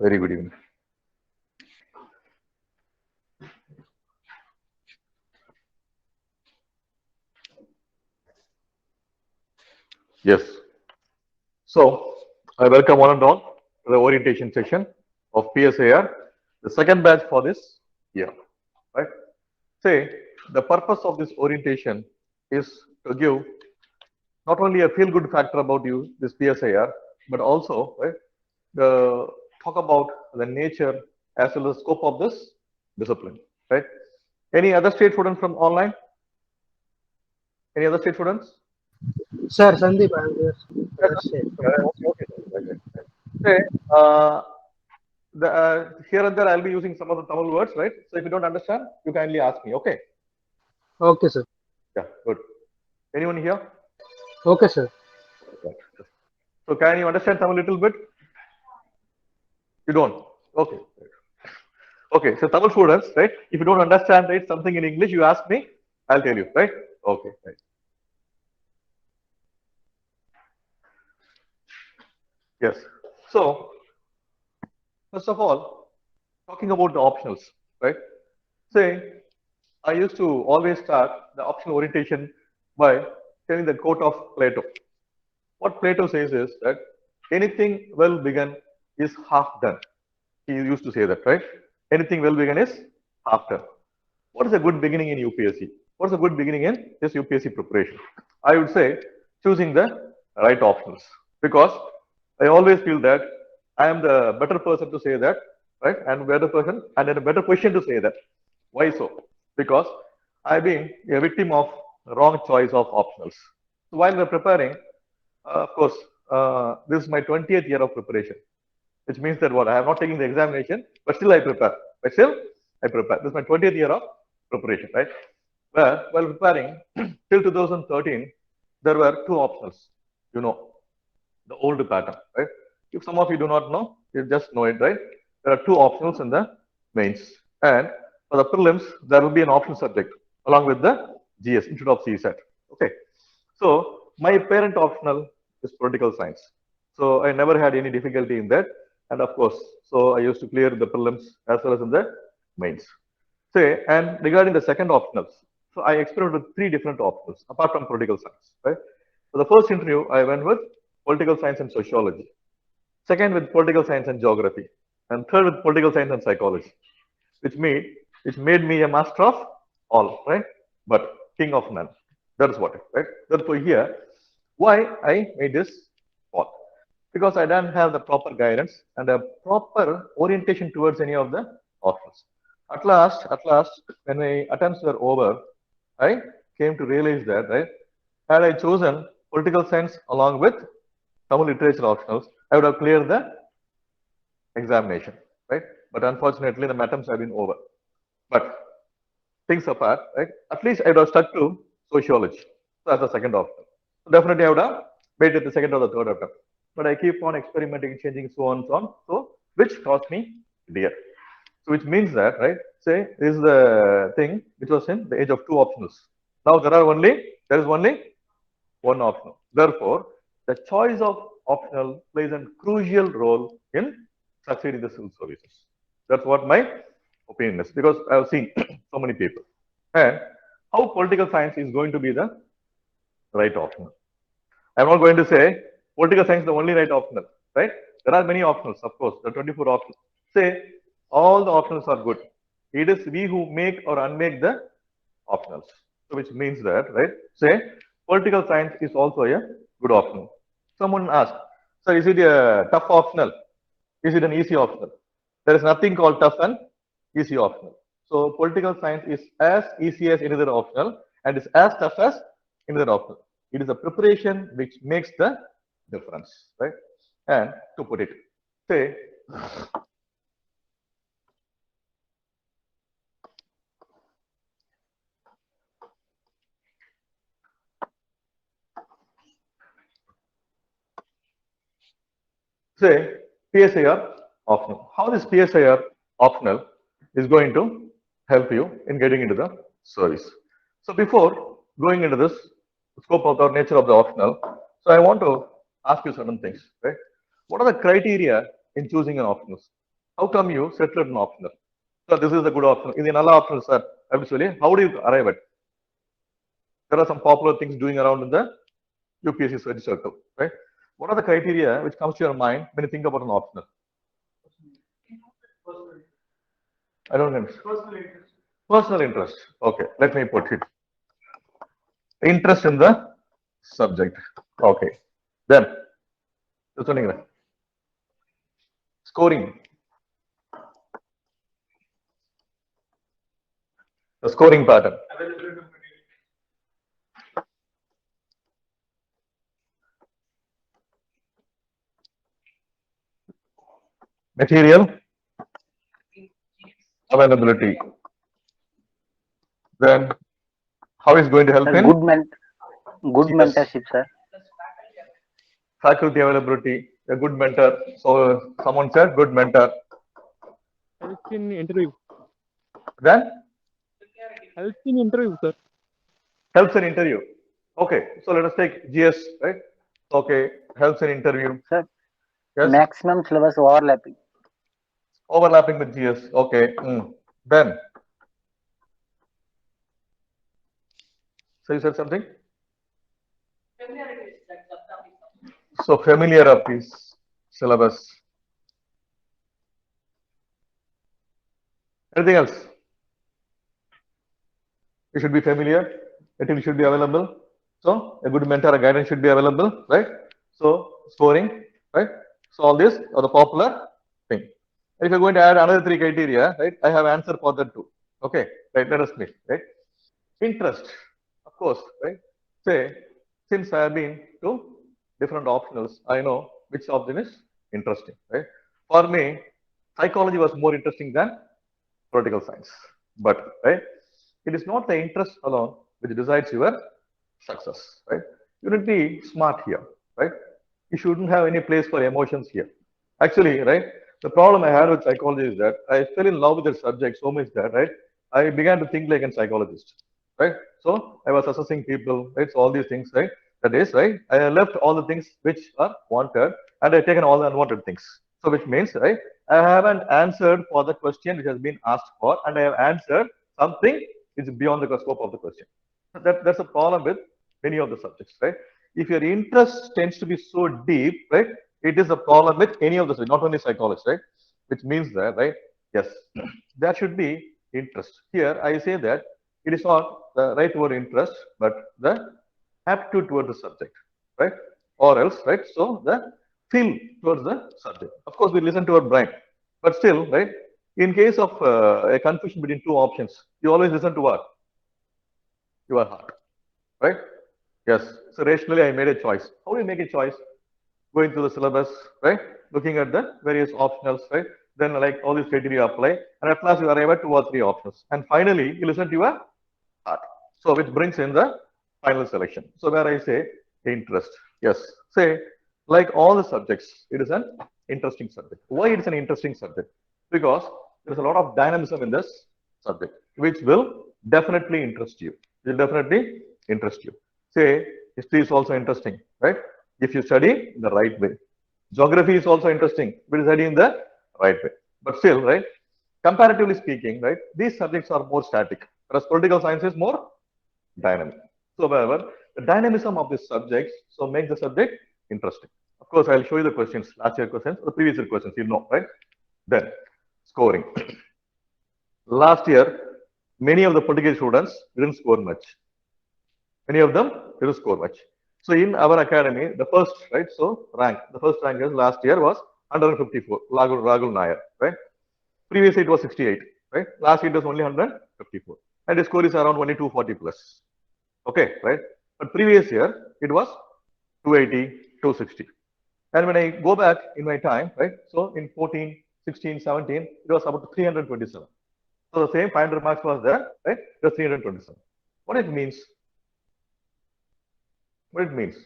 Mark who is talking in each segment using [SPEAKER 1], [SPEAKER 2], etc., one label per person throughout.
[SPEAKER 1] very good evening. Yes. So, I welcome one and all to the orientation session of PSIR, the second batch for this year. Right? Say, the purpose of this orientation is to give not only a feel-good factor about you, this PSIR, but also right, the talk about the nature as well as scope of this discipline. Right? Any other state students from online? Any other state students?
[SPEAKER 2] Sir, Sandeep, I am here.
[SPEAKER 1] Yes,
[SPEAKER 2] Other state.
[SPEAKER 1] okay. Okay. Say, here and there I'll be using some of the Tamil words, right? So if you don't understand, you kindly ask me. Okay.
[SPEAKER 2] Okay, sir.
[SPEAKER 1] Yeah, good. Anyone here?
[SPEAKER 2] Okay, sir.
[SPEAKER 1] Right. So can you understand Tamil a little bit? You don't. Okay. Okay. So Tamil students, right? If you don't understand right something in English, you ask me. I'll tell you, right? Okay. Right. Yes. So first of all, talking about the optionals, right? Say, I used to always start the optional orientation by telling the quote of Plato. What Plato says is that anything well begun is half done. He used to say that, right? Anything well begun is half done. What is a good beginning in UPSC? What is a good beginning in this UPSC preparation? I would say choosing the right options because I always feel that I am the better person to say that, right? And better person and in a better position to say that. Why so? Because I've been a victim of wrong choice of optionals. So while we're preparing, of course, this is my 20th year of preparation, which means that what I have not taken the examination, but still I prepare. But still I prepare. This is my 20th year of preparation, right? Where while preparing till 2013, there were two optionals. You know, the old pattern, right? If some of you do not know, you just know it, right? There are two optionals in the mains. And for the prelims, there will be an optional subject along with the GS instead of CSAT. Okay. So my parent optional is political science. So I never had any difficulty in that. And of course, so I used to clear the prelims as well as in the mains. Say, and regarding the second optionals, so I experimented with three different optionals apart from political science, right? So the first interview I went with political science and sociology, second with political science and geography, and third with political science and psychology, which made me a master of all, right? But king of none. That is what, right? Therefore, here, why I made this call? Because I didn't have the proper guidance and a proper orientation towards any of the options. At last, when my attempts were over, I came to realize that, right? Had I chosen political science along with Tamil literature optionals, I would have cleared the examination, right? But unfortunately, the attempts have been over. But things apart, right? At least I would have stuck to sociology. So as a second option. So definitely I would have made it the second or the third attempt. But I keep on experimenting, changing, so on and so on. So which cost me dear. So which means that, right? Say this is the thing which was in the age of two optionals. Now there is only one optional. Therefore, the choice of optional plays a crucial role in succeeding the civil services. That's what my opinion is because I have seen so many people. And how political science is going to be the right optional. I'm not going to say political science is the only right optional, right? There are many optionals, of course, the 24 options. Say all the optionals are good. It is we who make or unmake the optionals. So which means that, right? Say political science is also a good optional. Someone asked, sir, is it a tough optional? Is it an easy optional? There is nothing called tough and easy optional. So political science is as easy as any other optional and is as tough as any other optional. It is a preparation which makes the difference, right? And to put it, say, PSIR optional. How this PSIR optional is going to help you in getting into the service. So before going into this scope of the nature of the optional, so I want to ask you certain things, right? What are the criteria in choosing an optional? How come you settled an optional? So this is a good option. In another option, sir, actually, how do you arrive at? There are some popular things doing around in the UPSC search circle, right? What are the criteria which comes to your mind when you think about an optional? I don't know. Personal interest. Okay, let me put it. Interest in the subject. Okay. Then, scoring. The scoring pattern. Material availability. Then, how is going to help
[SPEAKER 3] Sir,
[SPEAKER 1] in
[SPEAKER 3] good
[SPEAKER 1] GS?
[SPEAKER 3] mentorship, sir.
[SPEAKER 1] Faculty availability, a good mentor. So, someone said good mentor.
[SPEAKER 4] Helps in interview.
[SPEAKER 1] Then,
[SPEAKER 4] Helps in interview, sir.
[SPEAKER 1] helps in interview. Okay, so let us take GS, right? Okay, helps in interview.
[SPEAKER 3] Sir,
[SPEAKER 1] Yes,
[SPEAKER 3] maximum syllabus overlapping.
[SPEAKER 1] overlapping with GS. Okay, then. So you said something? So familiar of this syllabus. Anything else? You should be familiar. It should be available. So a good mentor, a guidance should be available, right? So scoring, right? So all this are the popular thing. And if you're going to add another three criteria, right? I have answer for that too. Okay, right? Let us see, right? Interest, of course, right? Say, since I have been to different optionals, I know which of them is interesting, right? For me, psychology was more interesting than political science. But, right, it is not the interest alone which decides your success, right? You need to be smart here, right? You shouldn't have any place for emotions here. Actually, right, the problem I had with psychology is that I fell in love with the subject so much that, right, I began to think like a psychologist, right? So I was assessing people, right? So all these things, right? That is, right, I left all the things which are wanted and I've taken all the unwanted things. So which means, right, I haven't answered for the question which has been asked for, and I have answered something which is beyond the scope of the question. That's a problem with many of the subjects, right? If your interest tends to be so deep, right, it is a problem with any of the subjects, not only psychology, right? Which means that, right, yes, there should be interest. Here, I say that it is not the right word interest, but the aptitude towards the subject, right? Or else, right? So the feel towards the subject. Of course, we listen to our brain, but still, right? In case of a confusion between two options, you always listen to what? Your heart, right? Yes. So rationally, I made a choice. How do you make a choice? Going through the syllabus, right? Looking at the various optionals, right? Then like all these criteria apply, and at last you arrive at two or three options, and finally you listen to your heart. So which brings in the final selection. So where I say interest, yes. Say like all the subjects, it is an interesting subject. Why it is an interesting subject? Because there is a lot of dynamism in this subject, which will definitely interest you. Will definitely interest you. Say history is also interesting, right? If you study the right way. Geography is also interesting, if you study in the right way. But still, right? Comparatively speaking, right? These subjects are more static, whereas political science is more dynamic. So, however, the dynamism of this subject so makes the subject interesting. Of course, I'll show you the questions, last year questions, or the previous year questions, you know, right? Then, scoring. Last year, many of the political students didn't score much. Many of them didn't score much. So, in our academy, the first, right? So, the first rank is last year was 154, Ragul Nair, right? Previously, it was 68, right? Last year, it was only 154. And the score is around only 240 plus. Okay, right? But previous year, it was 280, 260. And when I go back in my time, right? So in 14, 16, 17, it was about 327. So the same 500 marks was there, right? It was 327. What it means? What it means?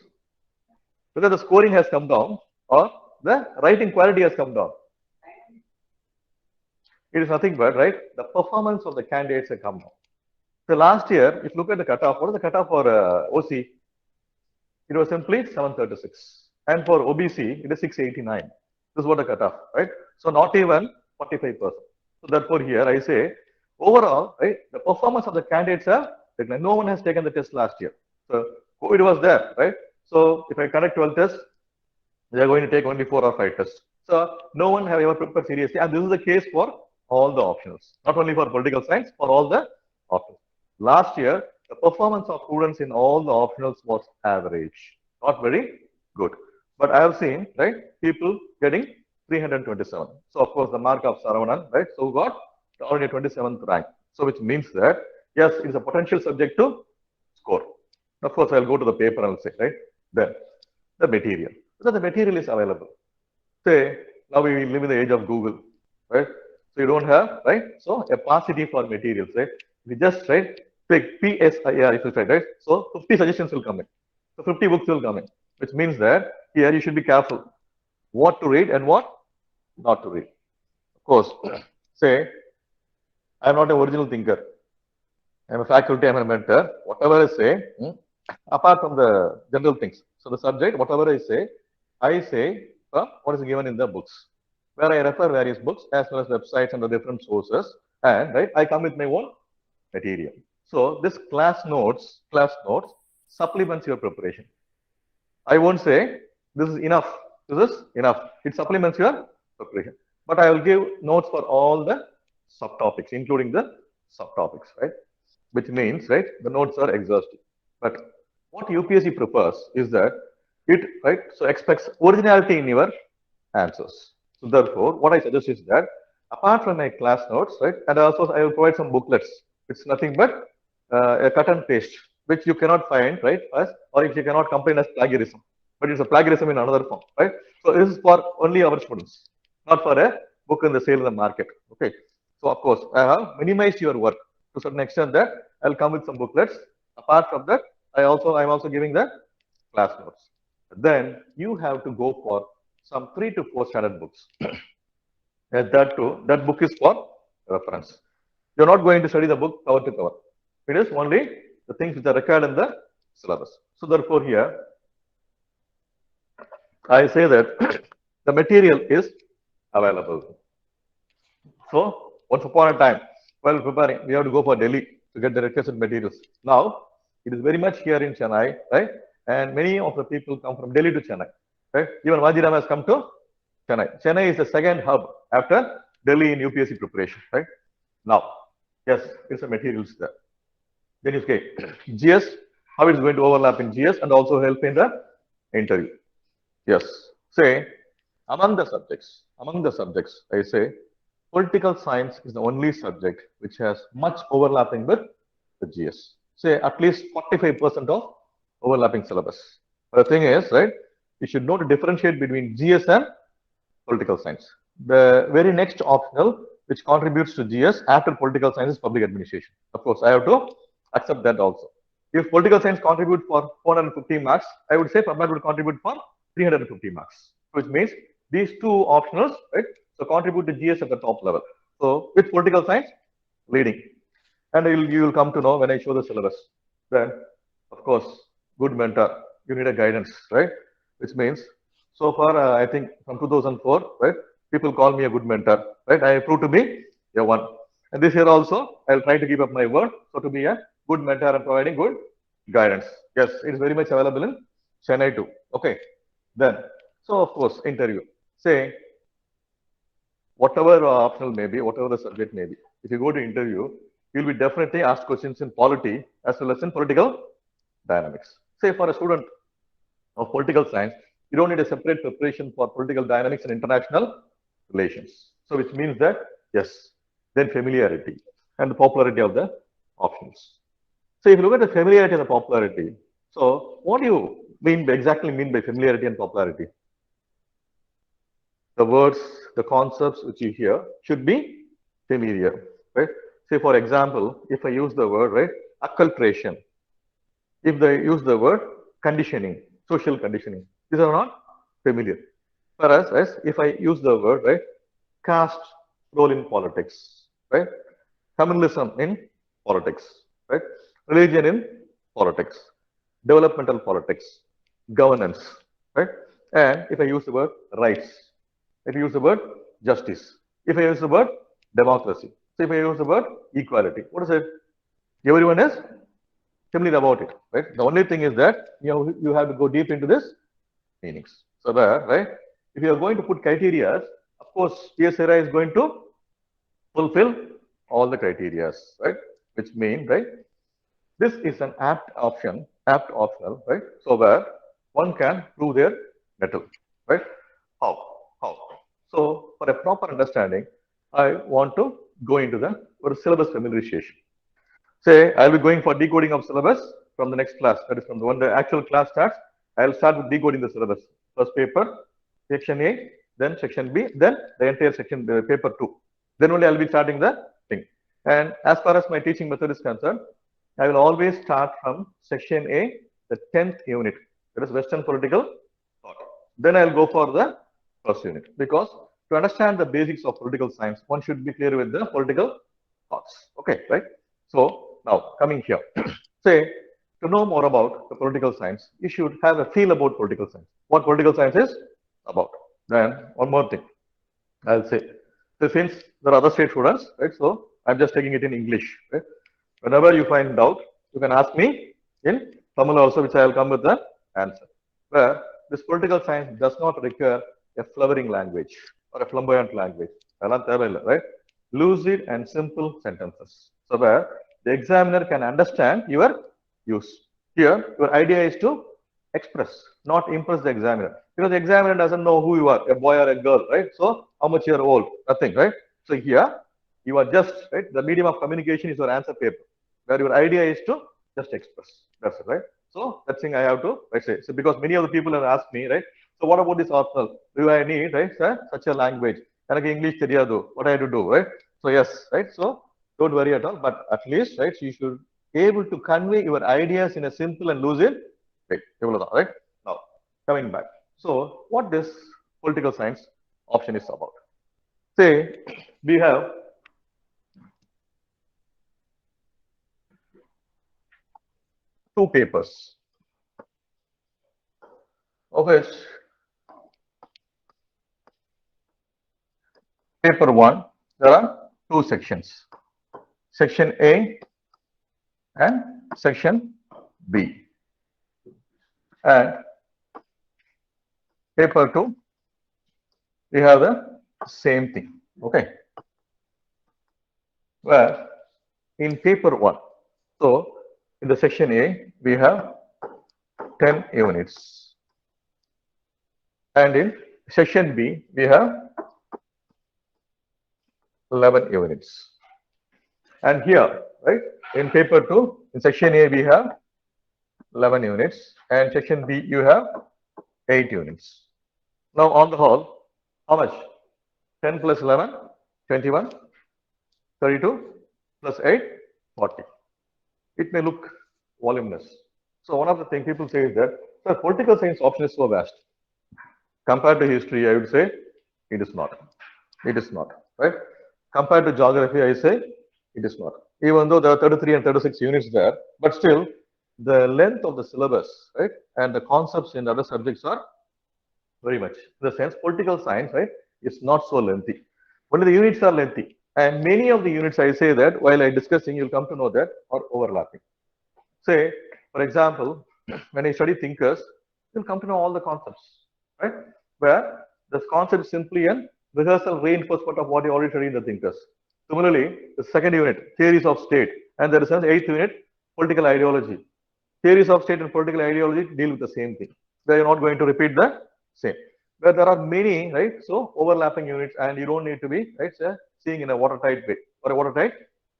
[SPEAKER 1] Whether the scoring has come down or the writing quality has come down. It is nothing but, right? The performance of the candidates have come down. So last year, if you look at the cutoff, what is the cutoff for OC? It was simply 736. And for OBC, it is 689. This is what the cutoff, right? So not even 45%. So therefore here I say, overall, right, the performance of the candidates are declined. No one has taken the test last year. So COVID was there, right? So if I conduct 12 tests, they are going to take only 4 or 5 tests. So no one have ever prepared seriously. And this is the case for all the optionals, not only for political science, for all the optionals. Last year, the performance of students in all the optionals was average, not very good. But I have seen, right, people getting 327. So of course, the mark of Saravanan, right, so got only 27th rank. So which means that, yes, it is a potential subject to score. Of course, I'll go to the paper and I'll say, right, then the material. So the material is available. Say, now we live in the age of Google, right? So you don't have, right? So a paucity for materials, right? We just, right, pick PSIR, if you say, right? So 50 suggestions will come in. So 50 books will come in, which means that here you should be careful what to read and what not to read. Of course, say, I'm not an original thinker. I'm a faculty, I'm a mentor. Whatever I say, apart from the general things. So the subject, whatever I say from what is given in the books, where I refer various books as well as websites and the different sources, and right, I come with my own material. So this class notes supplements your preparation. I won't say this is enough. This is enough. It supplements your preparation. But I will give notes for all the subtopics, including the subtopics, right? Which means, right, the notes are exhaustive. But what UPSC prefers is that it, right, so expects originality in your answers. So therefore, what I suggest is that apart from my class notes, right, and also I will provide some booklets. It's nothing but a cut and paste, which you cannot find, right, as, or if you cannot complain as plagiarism, but it's a plagiarism in another form, right? So this is for only our students, not for a book in the sale in the market. Okay. So of course, I have minimized your work to a certain extent that I'll come with some booklets. Apart from that, I'm also giving the class notes. Then you have to go for some 3 to 4 standard books. And that too, that book is for reference. You're not going to study the book cover to cover. It is only the things which are required in the syllabus. So therefore here, I say that the material is available. So once upon a time, while preparing, we have to go for Delhi to get the requisite materials. Now, it is very much here in Chennai, right? And many of the people come from Delhi to Chennai, right? Even Vajiram has come to Chennai. Chennai is the second hub after Delhi in UPSC preparation, right? Now, yes, it's a materials there. Then you say GS, how it's going to overlap in GS and also help in the interview. Yes, say among the subjects, I say political science is the only subject which has much overlapping with the GS. Say at least 45% of overlapping syllabus. But the thing is, right, you should know to differentiate between GS and political science. The very next optional which contributes to GS after political science is public administration. Of course, I have to accept that also. If political science contribute for 450 marks, I would say public will contribute for 350 marks, which means these two optionals, right, so contribute to GS at the top level. So with political science leading, and you will come to know when I show the syllabus. Then, of course, good mentor, you need a guidance, right? Which means so far, I think from 2004, right, people call me a good mentor, right? I prove to be a one. And this year also, I'll try to keep up my word, so to be a good mentor and providing good guidance. Yes, it is very much available in Chennai too. Okay. Then, so of course, interview. Say, whatever optional may be, whatever the subject may be, if you go to interview, you'll be definitely asked questions in polity as well as in political dynamics. Say for a student of political science, you don't need a separate preparation for political dynamics and international relations. So which means that, yes, then familiarity and the popularity of the options. So if you look at the familiarity and the popularity, so what do you exactly mean by familiarity and popularity? The words, the concepts which you hear should be familiar, right? Say for example, if I use the word, right, acculturation, if they use the word conditioning, social conditioning, these are not familiar. Whereas, as if I use the word, right, caste role in politics, right, communalism in politics, right, religion in politics, developmental politics, governance, right, and if I use the word rights, if you use the word justice, If I use the word democracy, so if I use the word equality, what is it? Everyone is familiar about it, right? The only thing is that you have to go deep into this meanings. So there, right? If you are going to put criteria, of course, PSIR is going to fulfill all the criteria, right? Which mean, right? This is an apt optional, right? So where one can prove their metal, right? How? How? So for a proper understanding, I want to go into the syllabus familiarization. Say I'll be going for decoding of syllabus from the next class. That is from the one the actual class starts. I'll start with decoding the syllabus. First paper, section A, then section B, then the entire section, paper 2. Then only I'll be starting the thing. And as far as my teaching method is concerned, I will always start from section A, the 10th unit. That is Western political thought. Then I'll go for the first unit, because to understand the basics of political science, one should be clear with the political thoughts. Okay, right? So now coming here, say to know more about the political science, you should have a feel about political science. What political science is about. Then one more thing, I'll say. So since there are other state students, right? So I'm just taking it in English. Right? Whenever you find doubt, you can ask me in Tamil also, which I will come with the answer. Where this political science does not require a flowering language or a flamboyant language. Right? Lucid and simple sentences. So where the examiner can understand your use. Here, your idea is to express, not impress the examiner. Because the examiner doesn't know who you are, a boy or a girl, right? So how much you're old, nothing, right? So here, you are just, right? The medium of communication is your answer paper, where your idea is to just express. That's it, right? So that's thing I have to, right, say. So because many of the people have asked me, right? So what about this optional? Do I need, right, sir, such a language? And English, what I have to do, right? So yes, right? So don't worry at all, but at least, right, you should be able to convey your ideas in a simple and lucid way. Right? Now, coming back. So what this political science option is about? Say, we have two papers, of which paper 1, there are two sections, section A and section B. And paper 2, we have the same thing, okay? Where in paper 1, so in the section A, we have 10 units. And in section B, we have 11 units. And here, right, in paper 2, in section A, we have 11 units. And section B, you have 8 units. Now, on the whole, how much? 10 plus 11, 21, 32, plus 8, 40. It may look voluminous. So, one of the things people say is that the political science option is so vast. Compared to history, I would say it is not. It is not, right? Compared to geography, I say it is not. Even though there are 33 and 36 units there, but still the length of the syllabus, right, and the concepts in other subjects are very much. In the sense, political science, right, is not so lengthy. Only the units are lengthy. And many of the units, I say that while I discussing, you'll come to know that are overlapping. Say, for example, when I study thinkers, you'll come to know all the concepts, right? Where this concept is simply an rehearsal reinforcement of what you already studied in the thinkers. Similarly, the second unit, theories of state, and there is an 8th unit, political ideology. Theories of state and political ideology deal with the same thing. They are not going to repeat the same. Where there are many, right? So overlapping units, and you don't need to be, right, seeing in a watertight way or a watertight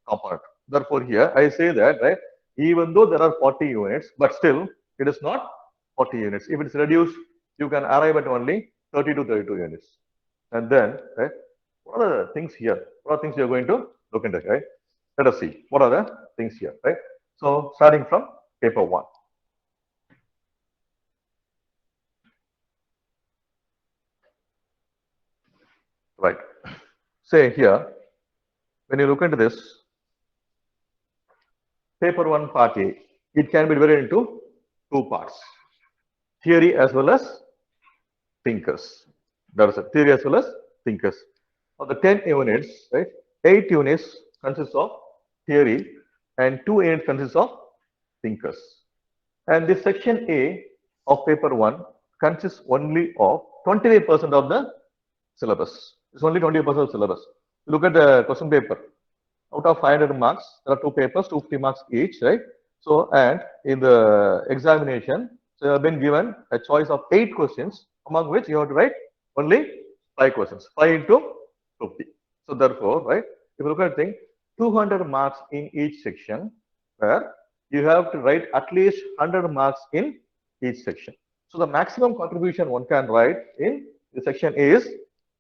[SPEAKER 1] component. Therefore, here I say that, right, even though there are 40 units, but still it is not 40 units. If it's reduced, you can arrive at only 30 to 32 units. And then, right, what are the things here? What are the things you're going to look into, right? Let us see. What are the things here, right? So, starting from paper 1. Right. Say here, when you look into this, paper 1 part A, it can be divided into two parts, theory as well as thinkers. That is a theory as well as thinkers. of the 10 units, right, 8 units consists of theory and 2 units consists of thinkers. And this section A of paper 1 consists only of 25% of the syllabus. It's only 20% of syllabus. Look at the question paper. Out of 500 marks, there are 2 papers, 250 marks each, right? So, and in the examination, so you have been given a choice of 8 questions, among which you have to write only 5 questions, 5 into 50. So, therefore, right, if you look at the thing, 200 marks in each section, where you have to write at least 100 marks in each section. So, the maximum contribution one can write in the section A is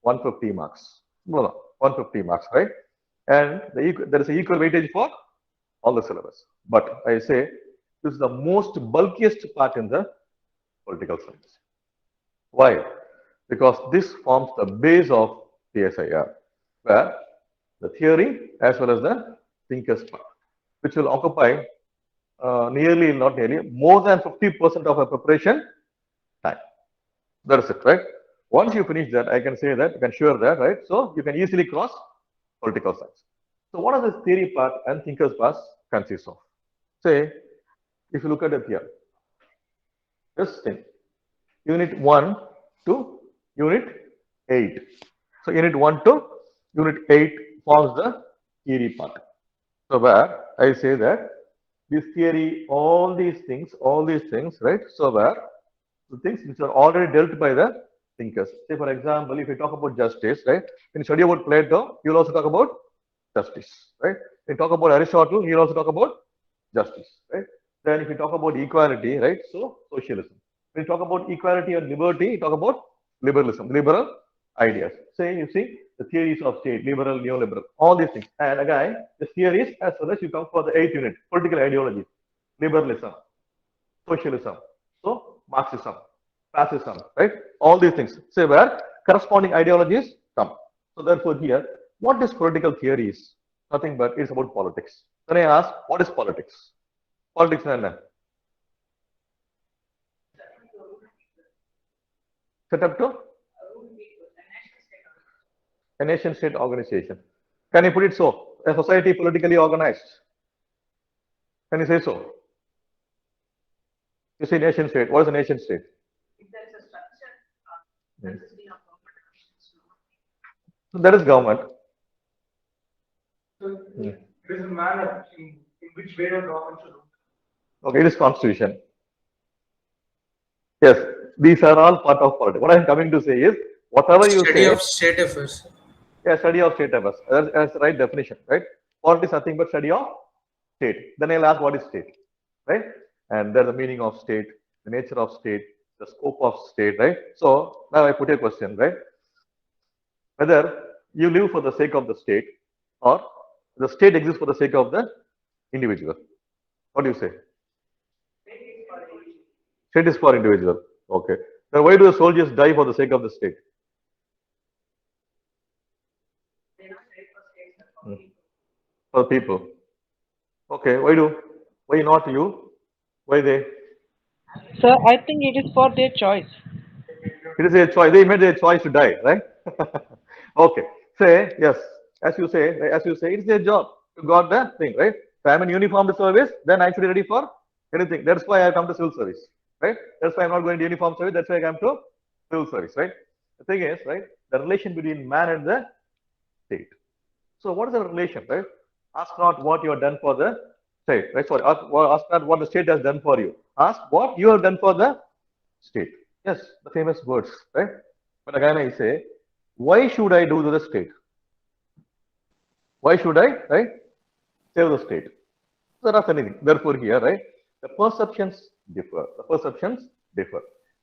[SPEAKER 1] 150 marks. No, 150 marks, right? And there is an equal weightage for all the syllabus. But I say this is the most bulkiest part in the political science. Why? Because this forms the base of PSIR, where the theory as well as the thinkers part, which will occupy nearly, not nearly, more than 50% of our preparation time. That is it, right? Once you finish that, I can say that, you can sure that, right? So you can easily cross political science. So what are the theory part and thinkers part consist of? Say, if you look at it here, this thing, unit 1 to unit 8. So unit 1 to unit 8 forms the theory part. So where I say that this theory, all these things, right? So where the things which are already dealt by the thinkers. Say, for example, if you talk about justice, right? When you study about Plato, you will also talk about justice, right? When you talk about Aristotle, you will also talk about justice, right? Then if you talk about equality, right? So socialism. When you talk about equality and liberty, you talk about liberalism, liberal ideas. Say, you see the theories of state, liberal, neoliberal, all these things. And again, the theories as well as you come for the 8th unit, political ideology, liberalism, socialism, so Marxism, fascism, right? All these things. Say where corresponding ideologies come. So therefore here, what is political theories? Nothing but it's about politics. Then I ask, what is politics? Politics is set up to a nation state organization. Can you put it so? A society politically organized. Can you say so? You say nation state. What is a nation state?
[SPEAKER 5] If there is a structure consisting of government functions,
[SPEAKER 1] So that is government.
[SPEAKER 6] So there is a manner in which way the government should look.
[SPEAKER 1] Okay, it is constitution. Yes, these are all part of politics. What I am coming to say is, whatever you
[SPEAKER 7] Study
[SPEAKER 1] say,
[SPEAKER 7] of state affairs.
[SPEAKER 1] yeah, study of state affairs. That's the right definition, right? Politics is nothing but study of state. Then I'll ask, what is state, right? And there's the meaning of state, the nature of state, the scope of state, right? So now I put a question, right? Whether you live for the sake of the state or the state exists for the sake of the individual. What do you say? State is for individual. Okay. Then why do the soldiers die for the sake of the state?
[SPEAKER 5] they're not ready for states but for
[SPEAKER 1] Hmm.
[SPEAKER 5] people.
[SPEAKER 1] For people. Okay. Why not you? Why they?
[SPEAKER 8] Sir, I think it is for their choice.
[SPEAKER 1] It is a choice. They made their choice to die, right? Okay. Say yes. As you say, it's their job to got the thing, right? If I'm in uniformed service, then I should be ready for anything. That's why I come to civil service, right? That's why I'm not going to uniform service. That's why I come to civil service, right? The thing is, right? The relation between man and the state. So what is the relation, right? Ask not what you have done for the state, right? Sorry, ask not what the state has done for you. Ask what you have done for the state. Yes, the famous words, right? But again, I say, why should I do to the state? Why should I, right? Save the state. So that's anything. Therefore, here, right? The perceptions differ. The perceptions differ.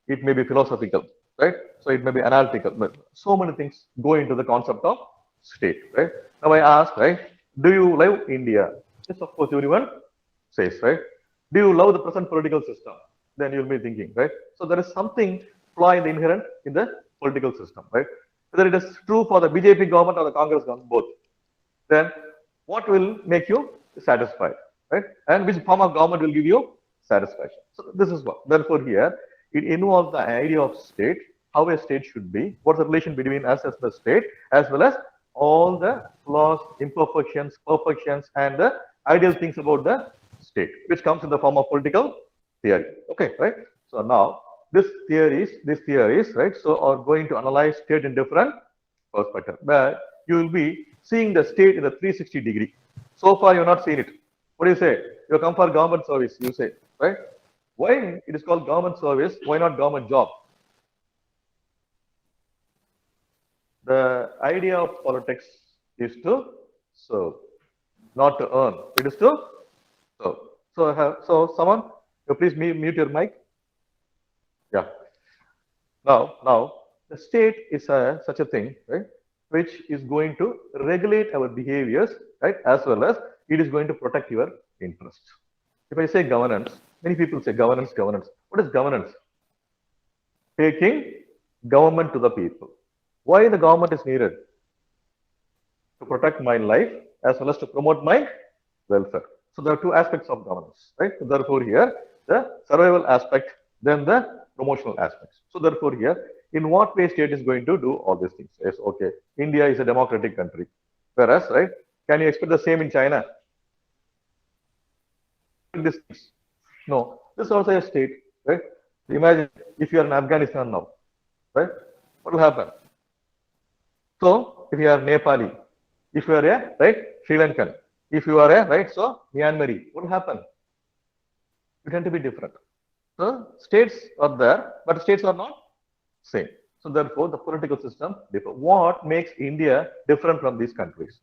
[SPEAKER 1] It may be philosophical, right? So it may be analytical, but so many things go into the concept of state, right? Now I ask, right? Do you love India? Yes, of course, everyone says, right? Do you love the present political system? Then you'll be thinking, right? So there is something flaw in the inherent in the political system, right? Whether it is true for the BJP government or the Congress government, both. Then what will make you satisfied, right? And which form of government will give you satisfaction? So this is what. Therefore, here it involves the idea of state, how a state should be, what's the relation between us as the state, as well as all the flaws, imperfections, perfections, and the ideal things about the state, which comes in the form of political theory. Okay, right? So now these theories, right? So are going to analyze state in different perspective, where you will be seeing the state in a 360-degree. So far, you're not seen it. What do you say? You come for government service, you say, right? Why it is called government service? Why not government job? The idea of politics is to serve, not to earn. It is to serve. So someone, you please mute your mic. Yeah. Now, the state is such a thing, right, which is going to regulate our behaviors, right, as well as it is going to protect your interests. If I say governance, many people say governance, governance. What is governance? Taking government to the people. Why the government is needed? To protect my life as well as to promote my welfare. So there are two aspects of governance, right? So therefore here, the survival aspect, then the promotional aspects. So therefore here, in what way state is going to do all these things? Yes, okay. India is a democratic country. Whereas, right, can you expect the same in China? This things. No, this is also a state, right? Imagine if you are in Afghanistan now, right? What will happen? So if you are Nepali, if you are a right Sri Lankan, if you are a right so Myanmar, what will happen? You tend to be different. So states are there, but states are not same. So therefore, the political system differ. What makes India different from these countries?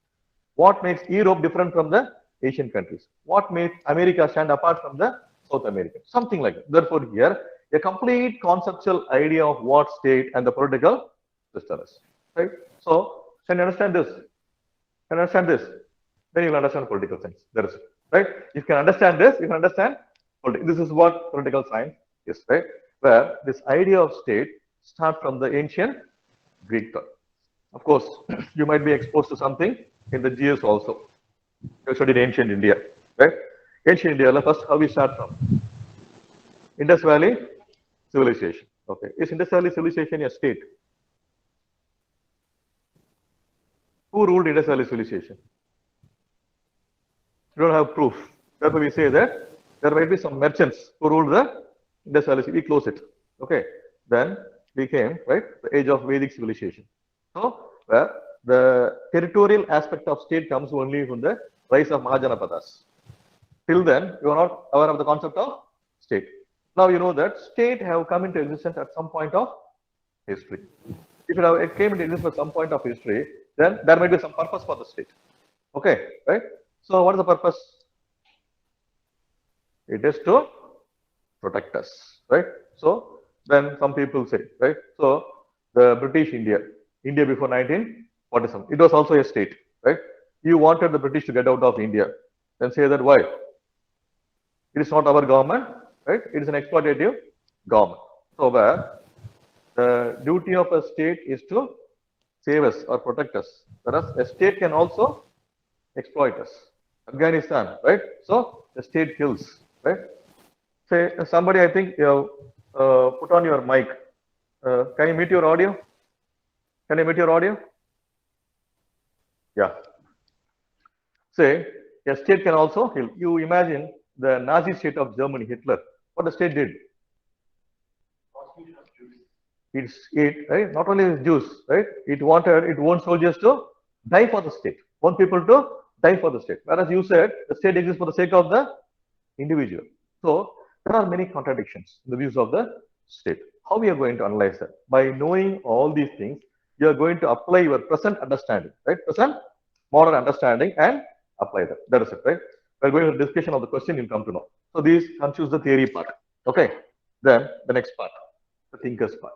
[SPEAKER 1] What makes Europe different from the Asian countries? What makes America stand apart from the South America? Something like that. Therefore, here a complete conceptual idea of what state and the political system is. Right? So, can you understand this? Can you understand this? Then you will understand political science. That is it. Right? If you can understand this, you can understand politics. This is what political science is, right? Where this idea of state starts from the ancient Greek thought. Of course, you might be exposed to something in the GS also. You studied ancient India, right? Ancient India, first how we start from? Indus Valley civilization. Okay. Is Indus Valley civilization a state? Who ruled Indus Valley civilization? We don't have proof. Therefore, we say that there might be some merchants who ruled the Indus Valley. We close it. Okay. Then we came, right, the age of Vedic civilization. So, where the territorial aspect of state comes only from the rise of Mahajanapadas. Till then, you are not aware of the concept of state. Now you know that state have come into existence at some point of history. If it came into existence at some point of history, then there might be some purpose for the state. Okay, right? So what is the purpose? It is to protect us, right? So then some people say, right? So the British India before 1947, it was also a state, right? You wanted the British to get out of India. Then say that why? It is not our government, right? It is an exploitative government. So where the duty of a state is to save us or protect us. Whereas a state can also exploit us. Afghanistan, right? So the state kills, right? Say somebody, I think you have put on your mic. Can you mute your audio? Can you mute your audio? Yeah. Say a state can also kill. You imagine the Nazi state of Germany, Hitler. What the state did? Right? Not only the Jews, right? It wanted its own soldiers to die for the state. Want people to die for the state. Whereas you said the state exists for the sake of the individual. So there are many contradictions in the views of the state. How we are going to analyze that? By knowing all these things, you are going to apply your present understanding, right? Present modern understanding and apply that. That is it, right? We're going to the discussion of the question, you'll come to know. So these constitutes the theory part. Okay. Then the next part, the thinkers part.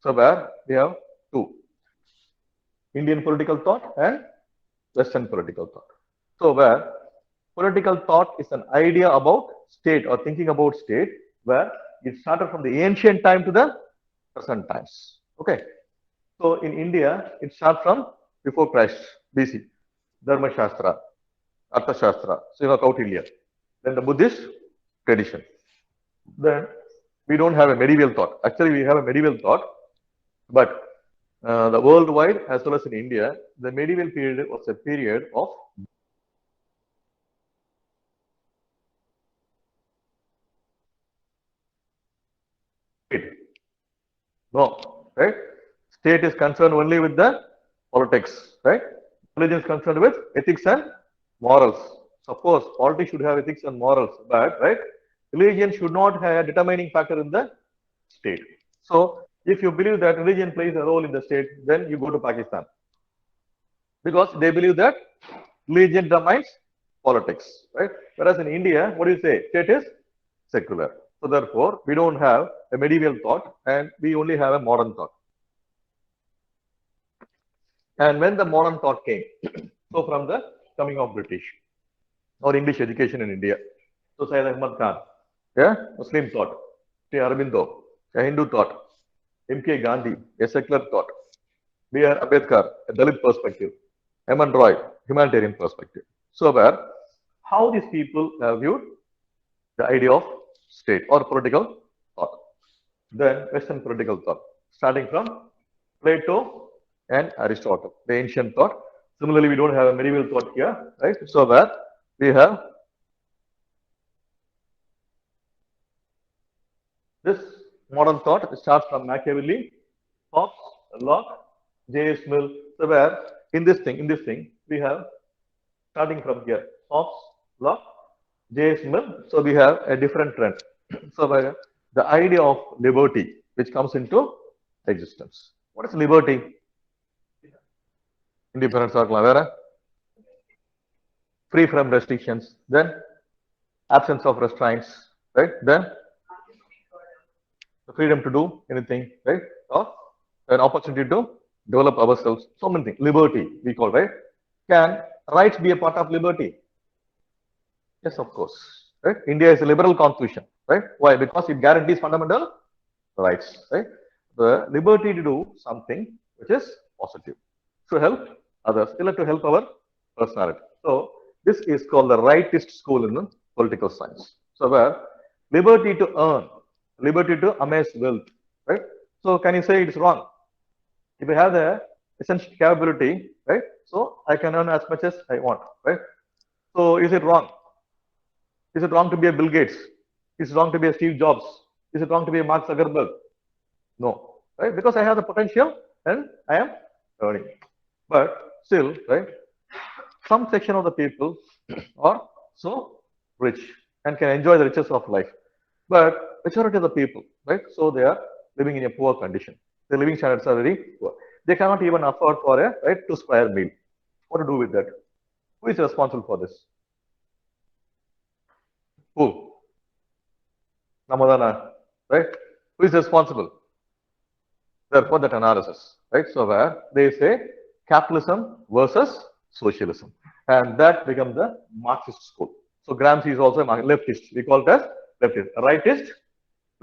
[SPEAKER 1] So where we have two, Indian political thought and Western political thought. So where political thought is an idea about state or thinking about state, where it started from the ancient time to the present times. Okay. So in India, it starts from before Christ, BC, Dharma Shastra, Artha Shastra, so you know, Kautilya. Then the Buddhist tradition. Then we don't have a medieval thought. Actually, we have a medieval thought, but the worldwide as well as in India, the medieval period was a period of state. No, right? State is concerned only with the politics, right? Religion is concerned with ethics and morals. Suppose politics should have ethics and morals, but right, religion should not have a determining factor in the state. So, if you believe that religion plays a role in the state, then you go to Pakistan because they believe that religion determines politics, right? Whereas in India, what do you say? State is secular. So therefore, we don't have a medieval thought and we only have a modern thought. And when the modern thought came, so from the coming of British or English education in India, so Syed Ahmad Khan, yeah, Muslim thought, Sri Aurobindo, a Hindu thought, M.K. Gandhi, a secular thought, B.R. Ambedkar, a Dalit perspective, M.N. Roy, humanitarian perspective. So where how these people have viewed the idea of state or political thought. Then Western political thought, starting from Plato and Aristotle, the ancient thought. Similarly, we don't have a medieval thought here, right? So where we have this modern thought starts from Machiavelli, Hobbes, Locke, J.S. Mill. So where in this thing, we have starting from here, Hobbes, Locke, J.S. Mill. So we have a different trend. So where the idea of liberty, which comes into existence. What is liberty? Independence or free from restrictions. Then absence of restraints, right? Then the freedom to do anything, right? Or an opportunity to develop ourselves. So many things. Liberty, we call, right? Can rights be a part of liberty? Yes, of course. Right? India is a liberal constitution, right? Why? Because it guarantees fundamental rights, right? The liberty to do something which is positive, to help others, still to help our personality. So this is called the rightist school in political science. So where liberty to earn, liberty to amass wealth, right? So can you say it's wrong? If I have the essential capability, right? So I can earn as much as I want, right? So is it wrong? Is it wrong to be a Bill Gates? Is it wrong to be a Steve Jobs? Is it wrong to be a Mark Zuckerberg? No, right? Because I have the potential and I am earning. But still, right? Some section of the people are so rich and can enjoy the riches of life. But majority of the people, right? So they are living in a poor condition. Their living standards are very poor. They cannot even afford for a right to square meal. What to do with that? Who is responsible for this? Who? Namadana, right? Who is responsible? Therefore, that analysis, right? So where they say capitalism versus socialism, and that becomes the Marxist school. So Gramsci is also a leftist. We call it as leftist, rightist,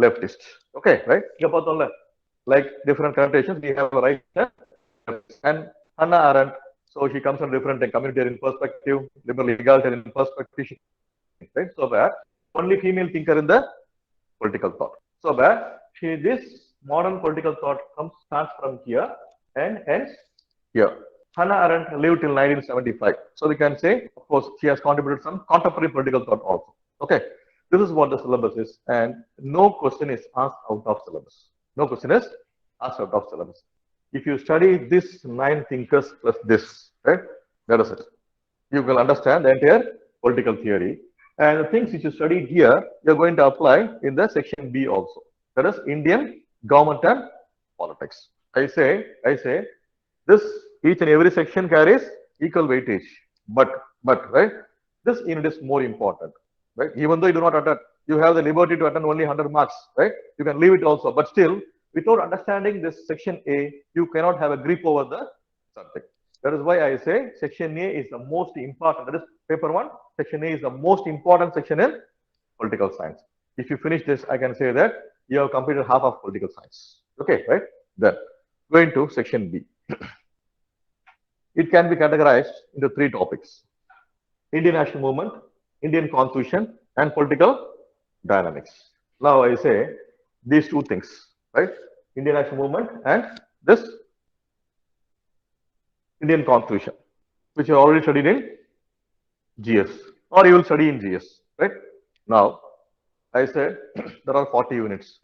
[SPEAKER 1] leftist. Okay, right? Like different connotations, we have a right and Hannah Arendt. So she comes from different communitarian perspective, liberal egalitarian perspective, right? So where only female thinker in the political thought. So where this modern political thought starts from here and ends here. Hannah Arendt lived till 1975. So we can say, of course, she has contributed some contemporary political thought also. Okay, this is what the syllabus is, and no question is asked out of syllabus. No question is asked out of syllabus. If you study this 9 thinkers plus this, right, that is it. You will understand the entire political theory. And the things which you studied here, you're going to apply in the section B also. That is Indian government and politics. I say, this each and every section carries equal weightage. But right, this unit is more important, right? Even though you do not attend, you have the liberty to attend only 100 marks, right? You can leave it also, but still, without understanding this section A, you cannot have a grip over the subject. That is why I say section A is the most important. That is paper 1. Section A is the most important section in political science. If you finish this, I can say that you have completed half of political science. Okay, right? Then going to section B. It can be categorized into 3 topics: Indian national movement, Indian constitution, and political dynamics. Now I say these 2 things, right? Indian national movement and this Indian Constitution, which you already studied in GS, or you will study in GS, right? Now, I said there are 40 units.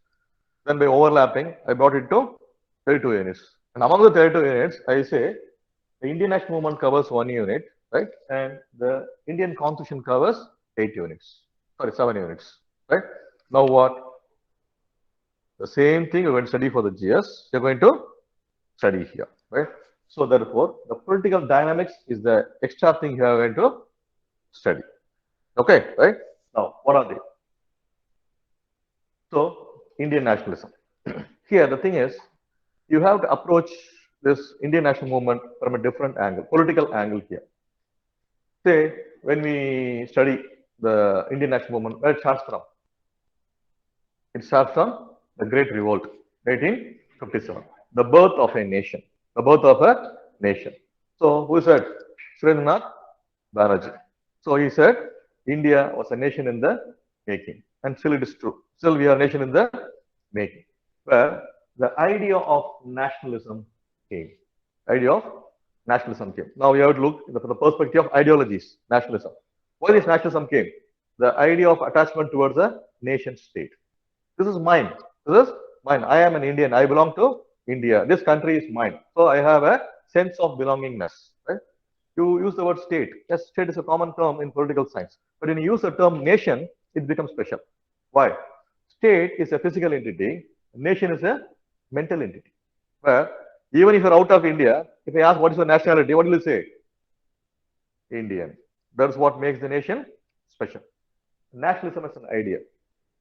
[SPEAKER 1] Then by overlapping, I brought it to 32 units. And among the 32 units, I say the Indian national movement covers 1 unit, right? And the Indian Constitution covers 8 units. Sorry, 7 units, right? Now what? The same thing you're going to study for the GS, you're going to study here, right? So therefore, the political dynamics is the extra thing you are going to study. Okay, right? Now, what are they? So, Indian nationalism. Here, the thing is, you have to approach this Indian national movement from a different angle, political angle here. Say, when we study the Indian national movement, where it starts from? It starts from the Great Revolt, 1857, the birth of a nation, the birth of a nation. So, who said? Srinnath Banerjee. So, he said, India was a nation in the making, and still it is true. Still, we are a nation in the making, where the idea of nationalism came. Idea of nationalism came. Now, we have to look from the perspective of ideologies, nationalism. Why this nationalism came? The idea of attachment towards a nation state. This is mine. This is mine. I am an Indian. I belong to India. This country is mine. So I have a sense of belongingness. Right? You use the word state. Yes, state is a common term in political science. But when you use the term nation, it becomes special. Why? State is a physical entity. Nation is a mental entity. Where even if you're out of India, if I ask what is your nationality, what will you say? Indian. That's what makes the nation special. Nationalism is an idea.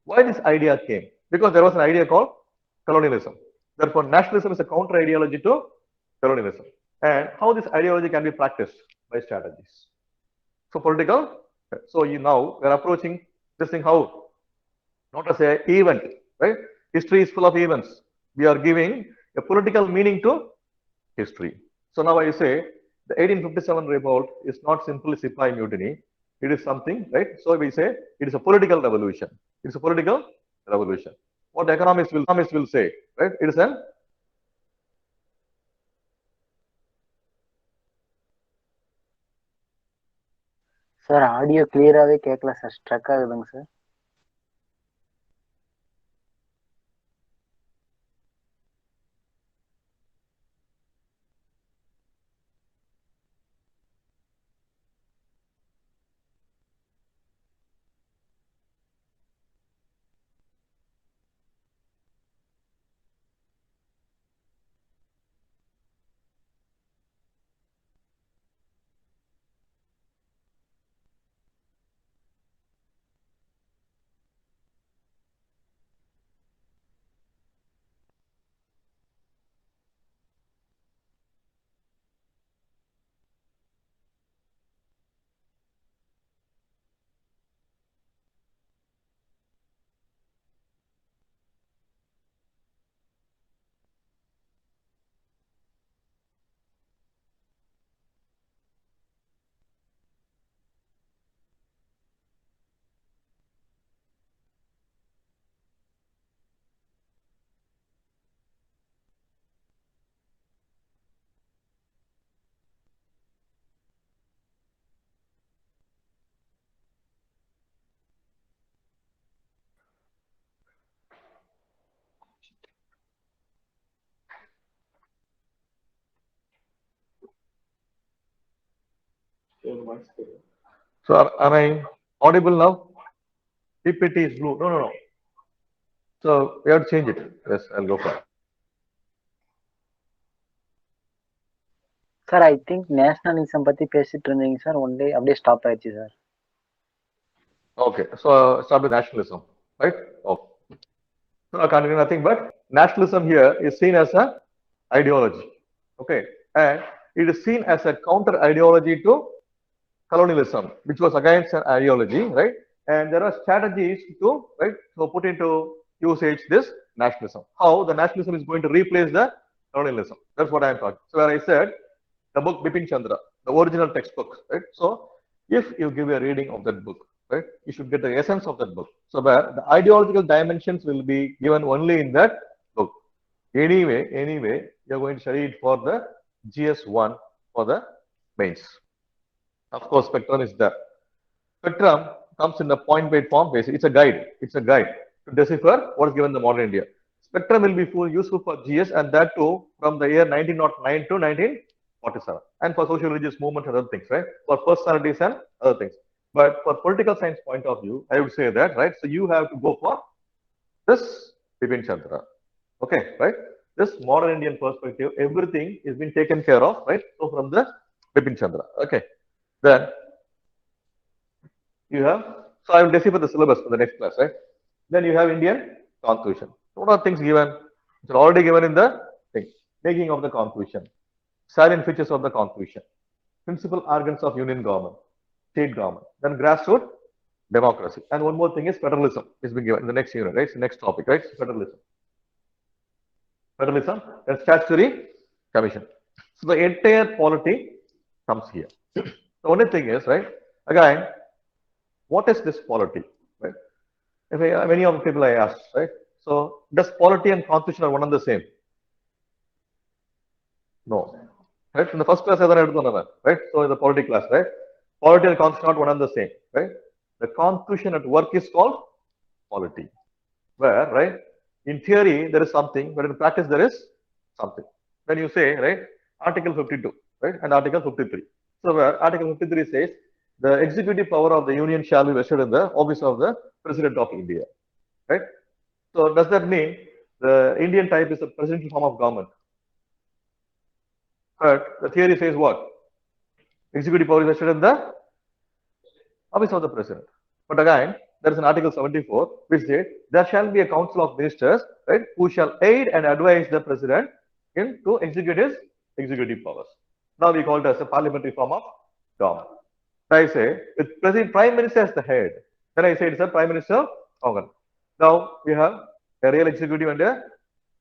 [SPEAKER 1] Why this idea came? Because there was an idea called colonialism. Therefore, nationalism is a counter ideology to colonialism. And how this ideology can be practiced? By strategies. So political. So now we're approaching this thing how? Not as an event, right? History is full of events. We are giving a political meaning to history. So now I say the 1857 revolt is not simply Sipahi mutiny. It is something, right? So we say it is a political revolution. It's a political revolution. What economists will say, right? It is an
[SPEAKER 3] sir audio கிளியராகவே கேட்கல sir, struck ஆகுதுங்க sir.
[SPEAKER 1] So am I audible now? PPT is blue. No, no, no. So we have to change it. Yes, I'll go for it.
[SPEAKER 3] Sir I think nationalism பத்தி பேசிட்டு இருந்தீங்க sir, one day அப்படியே stop ஆயிடுச்சு sir.
[SPEAKER 1] Okay, so start with nationalism, right? Oh. So I continue nothing but nationalism here is seen as an ideology. Okay, and it is seen as a counter ideology to colonialism, which was against an ideology, right? And there are strategies to, right, so put into usage this nationalism. How the nationalism is going to replace the colonialism. That's what I am talking. So where I said the book Bipin Chandra, the original textbook, right? So if you give a reading of that book, right, you should get the essence of that book. So where the ideological dimensions will be given only in that book. Anyway, you're going to study it for the GS1 for the mains. Of course, spectrum is there. Spectrum comes in a point-based form. Basically, it's a guide. It's a guide to decipher what is given in the modern India. Spectrum will be useful for GS, and that too from the year 1909 to 1947, and for social religious movements and other things, right? For personalities and other things. But for political science point of view, I would say that, right? So you have to go for this Bipin Chandra. Okay, right? This modern Indian perspective, everything is being taken care of, right? So from the Bipin Chandra. Okay. Then you have, so I will decipher the syllabus for the next class, right? Then you have Indian Constitution. What are things given? It's already given in the thing. Making of the Constitution, salient features of the Constitution, principal organs of union government, state government, then grassroots democracy. And one more thing is federalism is being given in the next unit, right? It's the next topic, right? Federalism. Federalism and statutory commission. So the entire polity comes here. The only thing is, right? Again, what is this polity, right? Many of the people I asked, right? So does polity and constitution are one and the same? No. Right? In the first class, right? So in the polity class, right? Polity and constitution are not one and the same, right? The constitution at work is called polity. Where, right? In theory, there is something, but in practice, there is something. When you say, right? Article 52, right? And Article 53. So where Article 53 says, the executive power of the union shall be vested in the office of the President of India, right? So does that mean the Indian type is a presidential form of government? But the theory says what? Executive power is vested in the office of the President. But again, there is an Article 74 which says there shall be a council of ministers, right, who shall aid and advise the President in to execute his executive powers. Now we call it as a parliamentary form of government. I say with President Prime Minister as the head, then I say it's a Prime Minister organ. Now we have a real executive and a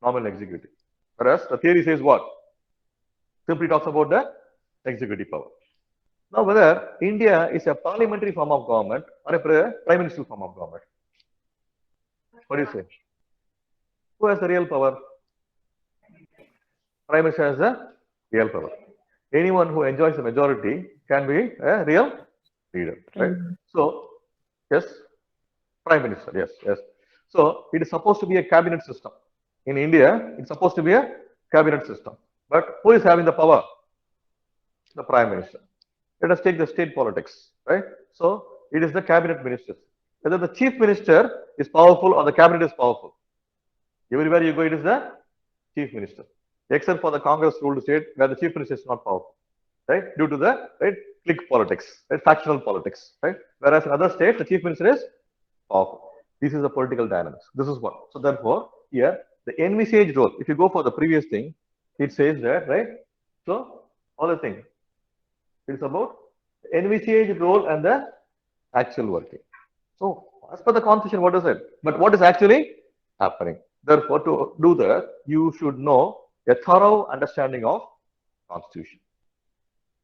[SPEAKER 1] nominal executive. Whereas the theory says what? Simply talks about the executive power. Now whether India is a parliamentary form of government or a prime ministerial form of government. What do you say? Who has the real power? Prime Minister has the real power. Anyone who enjoys the majority can be a real leader, right? So, yes, Prime Minister, yes, yes. So, it is supposed to be a cabinet system. In India, it's supposed to be a cabinet system. But who is having the power? The Prime Minister. Let us take the state politics, right? So, it is the cabinet ministers. Whether the chief minister is powerful or the cabinet is powerful. Everywhere you go, it is the chief minister. Except for the Congress ruled state where the chief minister is not powerful, right? Due to the clique politics, right? Factional politics, right? Whereas in other states, the chief minister is powerful. This is the political dynamics. This is what. So therefore, here the envisaged role. If you go for the previous thing, it says that, right? So all the things. It's about the envisaged role and the actual working. So as per the constitution, what is it? But what is actually happening? Therefore, to do that, you should know a thorough understanding of constitution,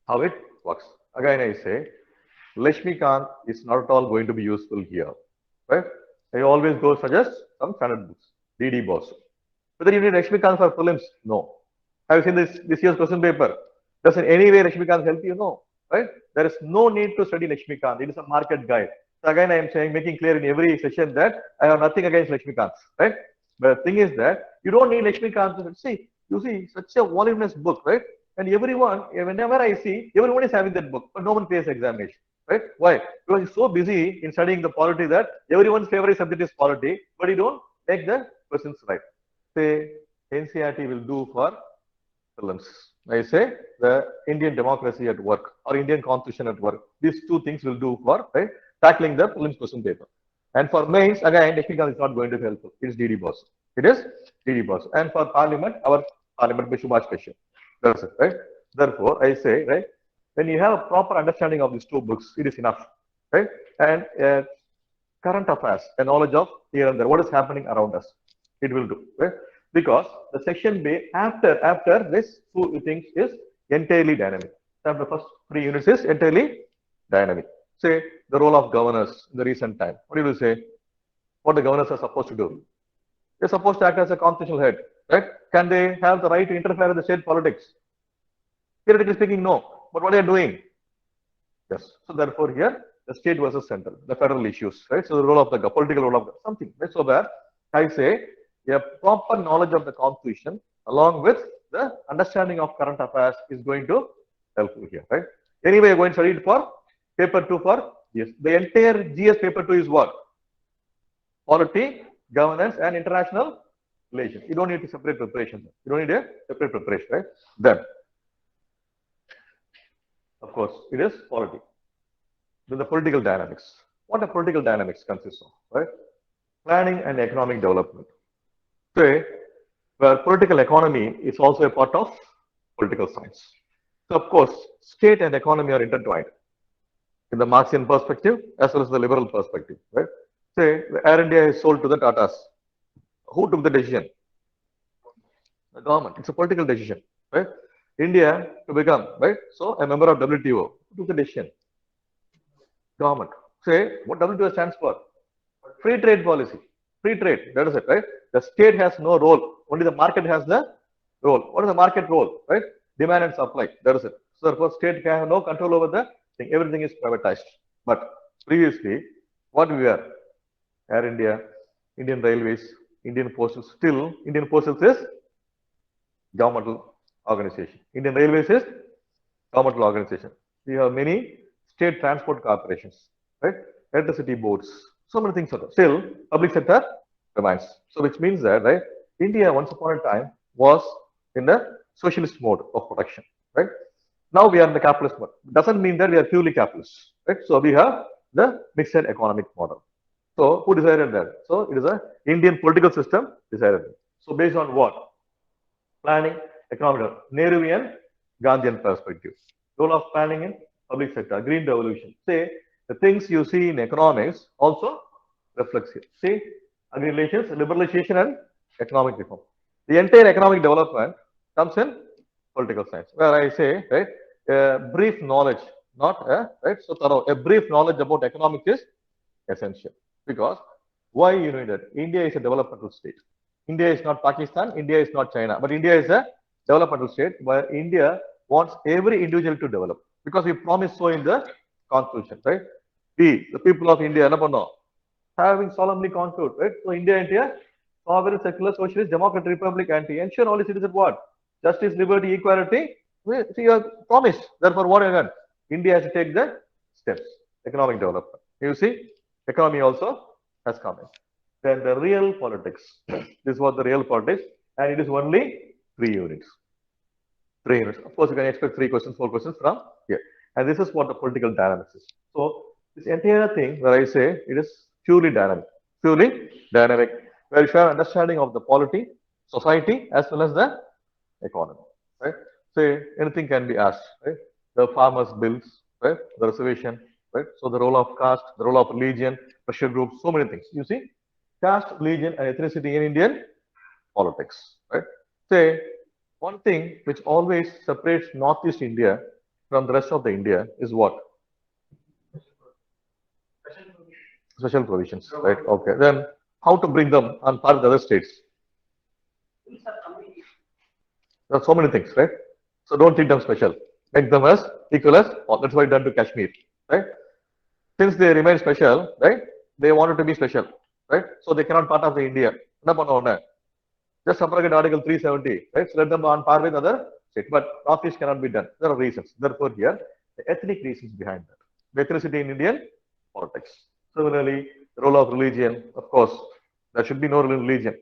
[SPEAKER 1] how it works. Again, I say, Lakshmikant is not at all going to be useful here, right? I always go suggest some standard books, D.D. Bose. Whether you need Lakshmikant for prelims? No. Have you seen this year's question paper? Does in any way Lakshmikant help you? No, right? There is no need to study Lakshmikant. It is a market guide. So again, I am saying, making clear in every session that I have nothing against Lakshmikant, right? But the thing is that you don't need Lakshmikant to see. You see, such a voluminous book, right? And everyone, whenever I see, everyone is having that book, but no one pays examination, right? Why? Because he's so busy in studying the polity that everyone's favorite subject is polity, but you don't make the questions right. Say, NCERT will do for prelims. I say the Indian democracy at work or Indian constitution at work. These two things will do for, right, tackling the prelims question paper. And for mains, again, Lakshmikant is not going to be helpful. It is D.D. Bose. It is D.D. Bose. And for parliament, our parliament by Subhash Kashyap. That's it, right? Therefore, I say, right, when you have a proper understanding of these two books, it is enough, right? And current affairs, a knowledge of here and there, what is happening around us, it will do, right? Because the section B after this two things is entirely dynamic. The first 3 units is entirely dynamic. Say the role of governors in the recent time. What do you say? What the governors are supposed to do? They're supposed to act as a constitutional head, right? Can they have the right to interfere in the state politics? Theoretically speaking, no. But what are you doing? Yes. So therefore, here the state versus central, the federal issues, right? So the role of the political role of something. Right? So where I say a proper knowledge of the constitution along with the understanding of current affairs is going to help you here, right? Anyway, you're going to study it for paper 2 for yes. The entire GS paper 2 is what? Polity, governance, and international relations. You don't need to separate preparation. You don't need a separate preparation, right? Then, of course, it is polity. Then the political dynamics. What the political dynamics consists of, right? Planning and economic development. Say, where political economy is also a part of political science. So, of course, state and economy are intertwined in the Marxian perspective as well as the liberal perspective, right? Say, the Air India is sold to the Tatas. Who took the decision? The government. It's a political decision, right? India to become, right? So, a member of WTO. Who took the decision? Government. Say, what WTO stands for? Free trade policy. Free trade. That is it, right? The state has no role. Only the market has the role. What is the market role, right? Demand and supply. That is it. So, therefore, state can have no control over the thing. Everything is privatized. But previously, what we were? Air India, Indian Railways, Indian Postals. Still, Indian Postals is governmental organization. Indian Railways is governmental organization. We have many state transport corporations, right? Electricity boards. So many things are there. Still, public sector remains. So, which means that, right? India once upon a time was in the socialist mode of production, right? Now we are in the capitalist mode. Doesn't mean that we are purely capitalist, right? So, we have the mixed economic model. So, who decided that? So, it is a Indian political system decided. So, based on what? Planning, economic, Nehruvian, Gandhian perspective. Role of planning in public sector, green revolution. Say, the things you see in economics also reflects here. See, agri relations, liberalization and economic reform. The entire economic development comes in political science, where I say, right, a brief knowledge, not a, right, so thorough, a brief knowledge about economics is essential. Because why you need it? India is a developmental state. India is not Pakistan, India is not China, but India is a developmental state where India wants every individual to develop because we promise so in the constitution, right? We, the people of India, having solemnly concluded, right? So India is a sovereign, secular, socialist, democratic republic, and to ensure all its citizens what? Justice, liberty, equality. See, you have promised. Therefore, what again? India has to take the steps. Economic development. You see, economy also has come in. Then the real politics. This was the real politics, and it is only 3 units. 3 units. Of course, you can expect 3 questions, 4 questions from here. And this is what the political dynamics is. So, this entire thing where I say it is purely dynamic, where you have understanding of the polity, society, as well as the economy, right? Say anything can be asked, right? The farmers' bills, right? The reservation, right? So the role of caste, the role of religion, pressure groups, so many things. You see, caste, religion, and ethnicity in Indian politics, right? Say one thing which always separates Northeast India from the rest of the India is what? Special provisions, right? Okay. Then how to bring them on par with other states? There are so many things, right? So don't treat them special. Make them as equal as all. That's why done to Kashmir, right? Since they remain special, right? They wanted to be special, right? So they cannot part of the India. Just suffragette Article 370, right? So let them on par with other states. But Northeast cannot be done. There are reasons. Therefore, here the ethnic reasons behind that. The ethnicity in Indian politics. Similarly, the role of religion, of course, there should be no religion.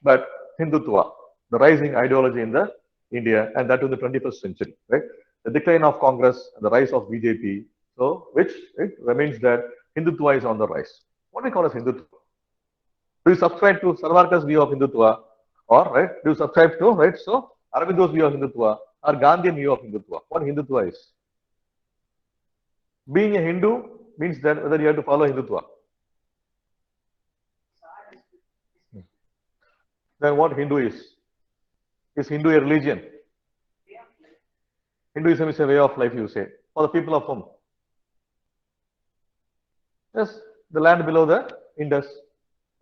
[SPEAKER 1] But Hindutva, the rising ideology in the India, and that in the 21st century, right? The decline of Congress and the rise of BJP, so which it remains that Hindutva is on the rise. What do we call as Hindutva? Do you subscribe to Savarkar's view of Hindutva, or right? Do you subscribe to right? So Arabindo's view of Hindutva, or Gandhian view of Hindutva? What Hindutva is? Being a Hindu means that whether you have to follow Hindutva. Then what Hindu is? Is Hindu a religion? Hinduism is a way of life, you say. For the people of whom? Yes, the land below the Indus.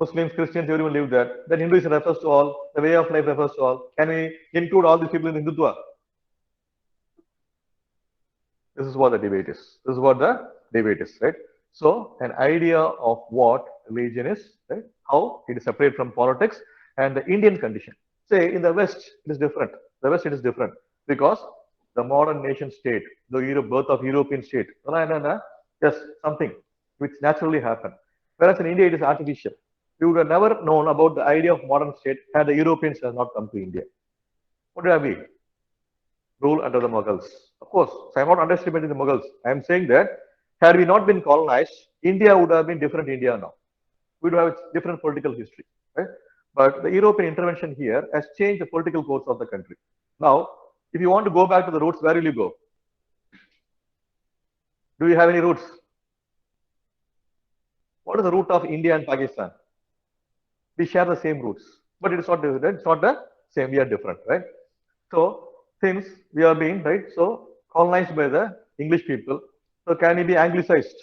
[SPEAKER 1] Muslims, Christians, everyone live there. Then Hinduism refers to all. The way of life refers to all. Can we include all these people in Hindutva? This is what the debate is. This is what the debate is, right? So an idea of what religion is, right? How it is separate from politics and the Indian condition. Say in the West, it is different. The West, it is different because the modern nation state, the birth of European state, yes, something which naturally happened. Whereas in India, it is artificial. We would have never known about the idea of modern state had the Europeans have not come to India. What do I mean? Rule under the Mughals. Of course, I am not underestimating the Mughals. I am saying that had we not been colonized, India would have been different India now. We would have a different political history, right? But the European intervention here has changed the political course of the country. Now, if you want to go back to the roots, where will you go? Do you have any roots? What is the root of India and Pakistan? We share the same roots, but it is not different. It's not the same. We are different, right? So, since we are being right, so colonized by the English people, so can we be anglicized?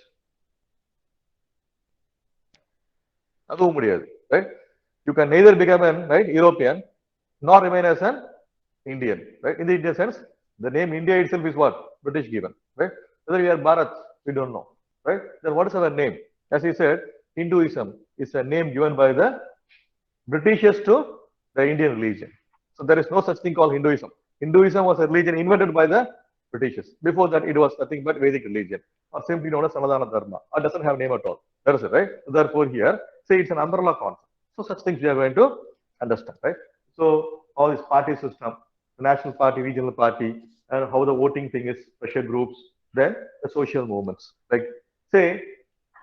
[SPEAKER 1] Right? You can neither become an right European nor remain as an Indian, right? In the Indian sense, the name India itself is what British given, right? Whether we are Bharat, we don't know, right? Then what is our name? As he said, Hinduism is a name given by the Britishers to the Indian religion. So there is no such thing called Hinduism. Hinduism was a religion invented by the Britishers. Before that, it was nothing but Vedic religion, or simply known as Sanatana Dharma, or doesn't have name at all. That is it, right? Therefore, here, say it's an umbrella concept. So such things we are going to understand, right? So all this party system, the national party, regional party, and how the voting thing is, pressure groups, then the social movements. Like say,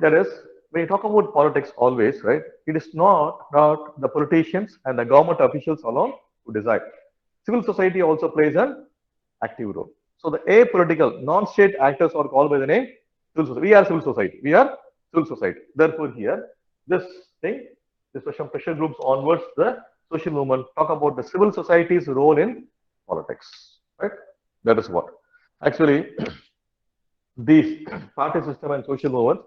[SPEAKER 1] there is when you talk about politics always, right? It is not the politicians and the government officials alone who decide. Civil society also plays an active role. So the apolitical, non-state actors are called by the name civil society. We are civil society. We are civil society. Therefore, here, this thing, this from pressure groups onwards, the social movement talk about the civil society's role in politics. Right? That is what. Actually, these party system and social movement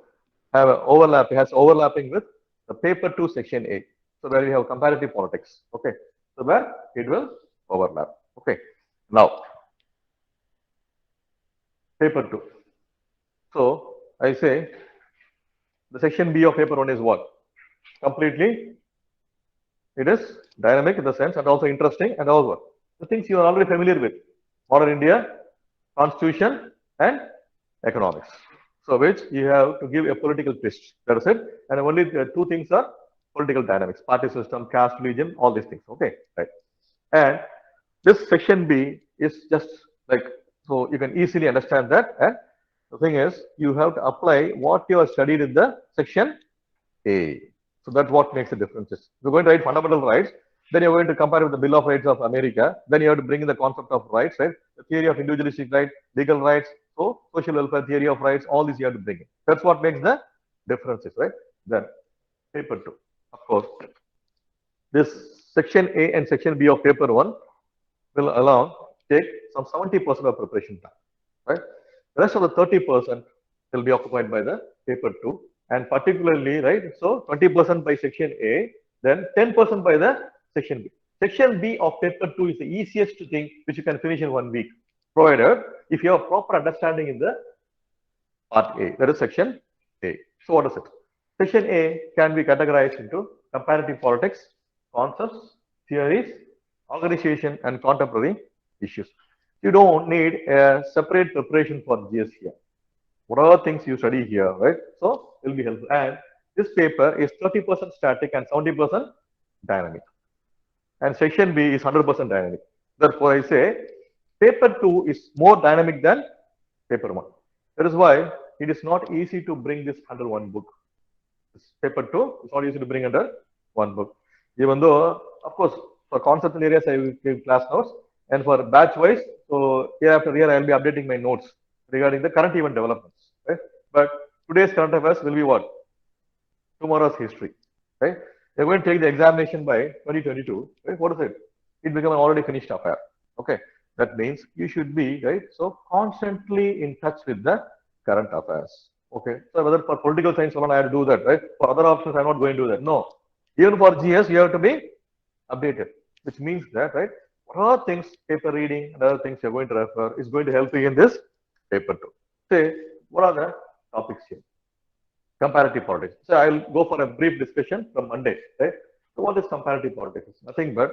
[SPEAKER 1] have an overlap, it has overlapping with the paper 2 section A. So where we have comparative politics. Okay. So where it will overlap. Okay. Now, paper 2. So I say the section B of paper 1 is what? Completely, it is dynamic in the sense and also interesting and also the things you are already familiar with. Modern India, constitution and economics. So which you have to give a political twist. That is it. And only two things are political dynamics, party system, caste, religion, all these things. Okay, right. And this section B is just like, so you can easily understand that. And the thing is, you have to apply what you have studied in the section A. So that's what makes the differences. You're going to write fundamental rights, then you're going to compare with the Bill of Rights of America, then you have to bring in the concept of rights, right? The theory of individualistic rights, legal rights, so social welfare theory of rights, all these you have to bring in. That's what makes the differences, right? Then paper 2, of course. This section A and section B of paper 1 will allow take some 70% of preparation time, right? The rest of the 30% will be occupied by the paper 2, and particularly, right? So 20% by section A, then 10% by the section B. Section B of paper 2 is the easiest thing which you can finish in 1 week, provided if you have proper understanding in the part A, that is section A. So what is it? Section A can be categorized into comparative politics, concepts, theories, organization, and contemporary issues. You don't need a separate preparation for GS here. What are the things you study here, right? So it will be helpful. And this paper is 30% static and 70% dynamic. And section B is 100% dynamic. Therefore, I say paper 2 is more dynamic than paper 1. That is why it is not easy to bring this under one book. This paper 2 is not easy to bring under one book. Even though, of course, for concepts and areas, I will give class notes. And for batch wise, so year after year, I will be updating my notes regarding the current event developments. Right? But today's current affairs will be what? Tomorrow's history. Right? They're going to take the examination by 2022. Right? What is it? It become an already finished affair. Okay. That means you should be, right? So constantly in touch with the current affairs. Okay. So whether for political science alone I have to do that, right? For other options, I'm not going to do that. No. Even for GS, you have to be updated, which means that, right? What are things, paper reading and other things you're going to refer is going to help you in this paper 2. Say, what are the topics here? Comparative politics. So I'll go for a brief discussion from Monday, right? So what is comparative politics? Nothing but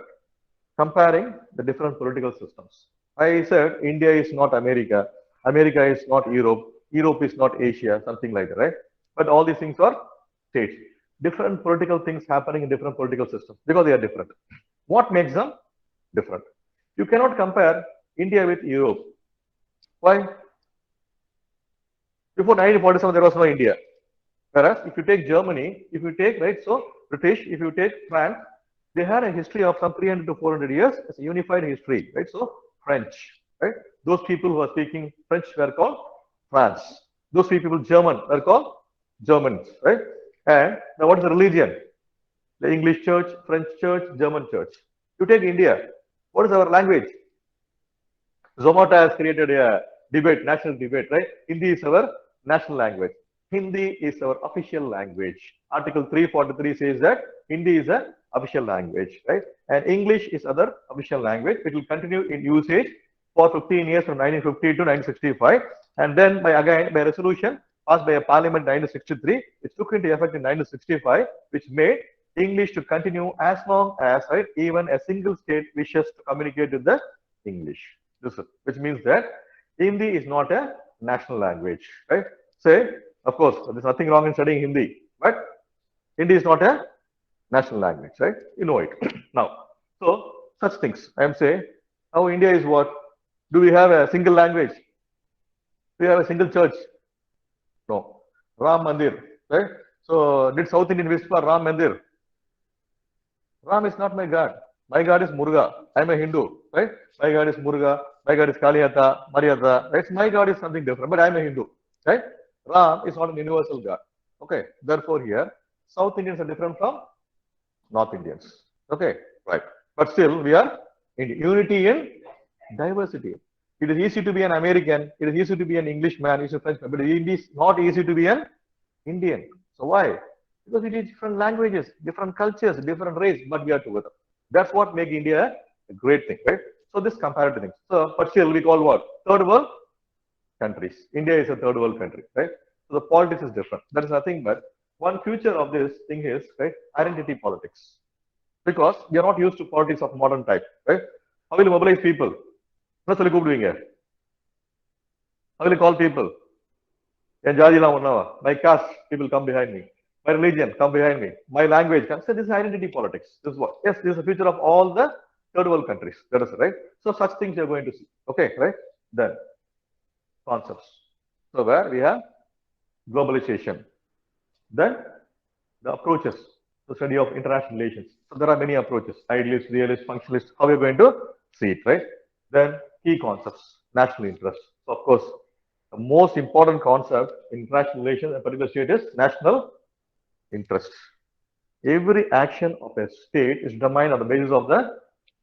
[SPEAKER 1] comparing the different political systems. I said India is not America, America is not Europe, Europe is not Asia, something like that, right? But all these things are states. Different political things happening in different political systems because they are different. What makes them different? You cannot compare India with Europe. Why? Before 1947, there was no India. Whereas if you take Germany, if you take, right, so British, if you take France, they had a history of some 300 to 400 years as a unified history, right? So French, right? Those people who are speaking French were called France. Those people German were called Germans, right? And now what is the religion? The English church, French church, German church. You take India, what is our language? Zomato has created a debate, national debate, right? Hindi is our national language. Hindi is our official language. Article 343 says that Hindi is an official language, right? And English is other official language. It will continue in usage for 15 years from 1950 to 1965. And then by resolution passed by a parliament in 1963, which took into effect in 1965, which made English to continue as long as, right, even a single state wishes to communicate with the English. Which means that Hindi is not a national language, right? Say, of course, there's nothing wrong in studying Hindi, but Hindi is not a national language, right? You know it. Now, so such things. I am saying, how India is what? Do we have a single language? Do we have a single church? No. Ram Mandir, right? So, did South Indian wish for Ram Mandir? Ram is not my God. My God is Muruga. I am a Hindu, right? My God is Muruga. My God is Kaliyata, Mariata, right? My God is something different, but I am a Hindu, right? Ram is not an universal God. Okay. Therefore, here, South Indians are different from North Indians. Okay. Right. But still, we are in unity in diversity. It is easy to be an American. It is easy to be an Englishman, it is a Frenchman, but it is not easy to be an Indian. So why? Because it is different languages, different cultures, different race, but we are together. That's what makes India a great thing, right? So this comparative thing. So, but still we call what? Third world countries. India is a third world country, right? So the politics is different. That is nothing but one future of this thing is, right, identity politics. Because we are not used to politics of modern type, right? How will you mobilize people? How will you call people? My caste, people come behind me. My religion, come behind me. My language, come. So this is identity politics. This is what? Yes, this is the future of all the third world countries. That is right. So such things you are going to see. Okay, right? Then concepts. So where we have globalization. Then the approaches to study of international relations. So there are many approaches: idealist, realist, functionalist. How we are going to see it, right? Then key concepts, national interest. So of course, the most important concept in international relations in a particular state is national interest. Every action of a state is determined on the basis of the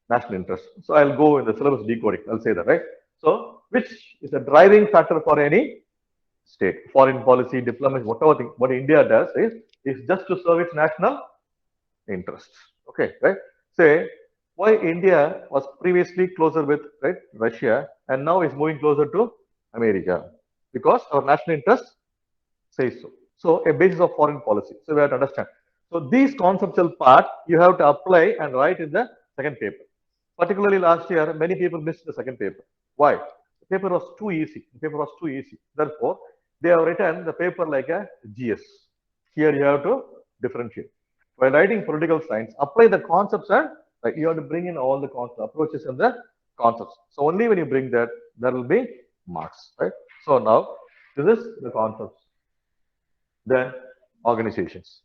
[SPEAKER 1] national interest. So I'll go in the syllabus decoding. I'll say that, right? So which is the driving factor for any state? Foreign policy, diplomacy, whatever thing, what India does is just to serve its national interests. Okay, right? Say why India was previously closer with, right, Russia and now is moving closer to America, because our national interest says so. So a basis of foreign policy. So we have to understand. So these conceptual part you have to apply and write in the second paper. Particularly last year, many people missed the second paper. Why? The paper was too easy. The paper was too easy. Therefore, they have written the paper like a GS. Here you have to differentiate. While writing political science, apply the concepts and, like, you have to bring in all the concepts, approaches and the concepts. So only when you bring that, there will be marks, right? So now, this is the concepts. Then organizations.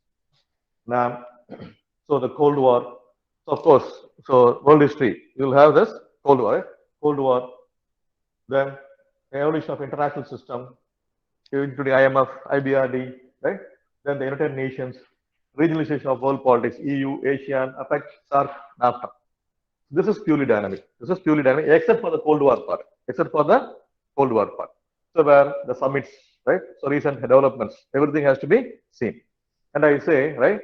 [SPEAKER 1] Now, so the Cold War. So of course, so world history, you'll have this Cold War, right? Cold War. Then the evolution of international system, including IMF, IBRD, right? Then the United Nations, regionalization of world politics, EU, ASEAN, APEC, SAARC, NAFTA. This is purely dynamic. This is purely dynamic, except for the Cold War part. Except for the Cold War part. So where the summits, right? So recent developments, everything has to be seen. And I say, right,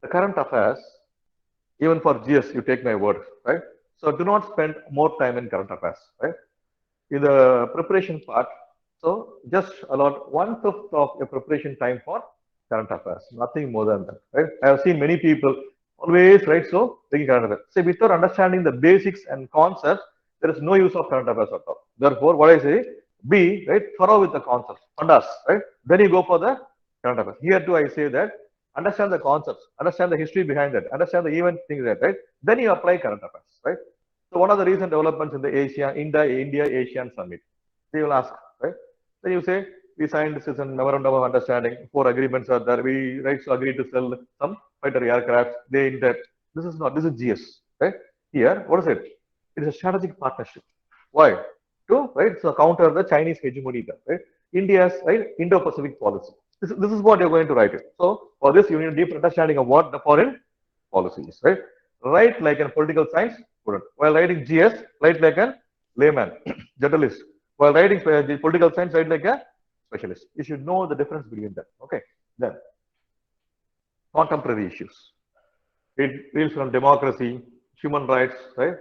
[SPEAKER 1] the current affairs, even for GS, you take my word, right? So do not spend more time in current affairs, right? In the preparation part, So just allot 1/5 of your preparation time for current affairs, nothing more than that, right? I have seen many people always, right? So taking current affairs. So without understanding the basics and concepts, there is no use of current affairs at all. Therefore, what I say, be right, thorough with the concepts, fundas, right? Then you go for the current affairs. Here too, I say that understand the concepts, understand the history behind that, understand the event things that, right? Then you apply current affairs, right? So one of the recent developments in the India ASEAN summit, they will ask, right? Then you say we signed this is a memorandum of understanding. 4 agreements are there. We right so agree to sell some fighter aircraft. They in that. This is not. This is GS, right? Here, what is it? It is a strategic partnership. Why? To right so counter the Chinese hegemony, right? India's right Indo-Pacific policy. This is what you're going to write it. So for this, you need a deep understanding of what the foreign policy is, right? Write like a political science student. While writing GS, write like a layman, journalist. While writing the political science, write like a specialist. You should know the difference between them. Okay. Then contemporary issues. It deals from democracy, human rights, right?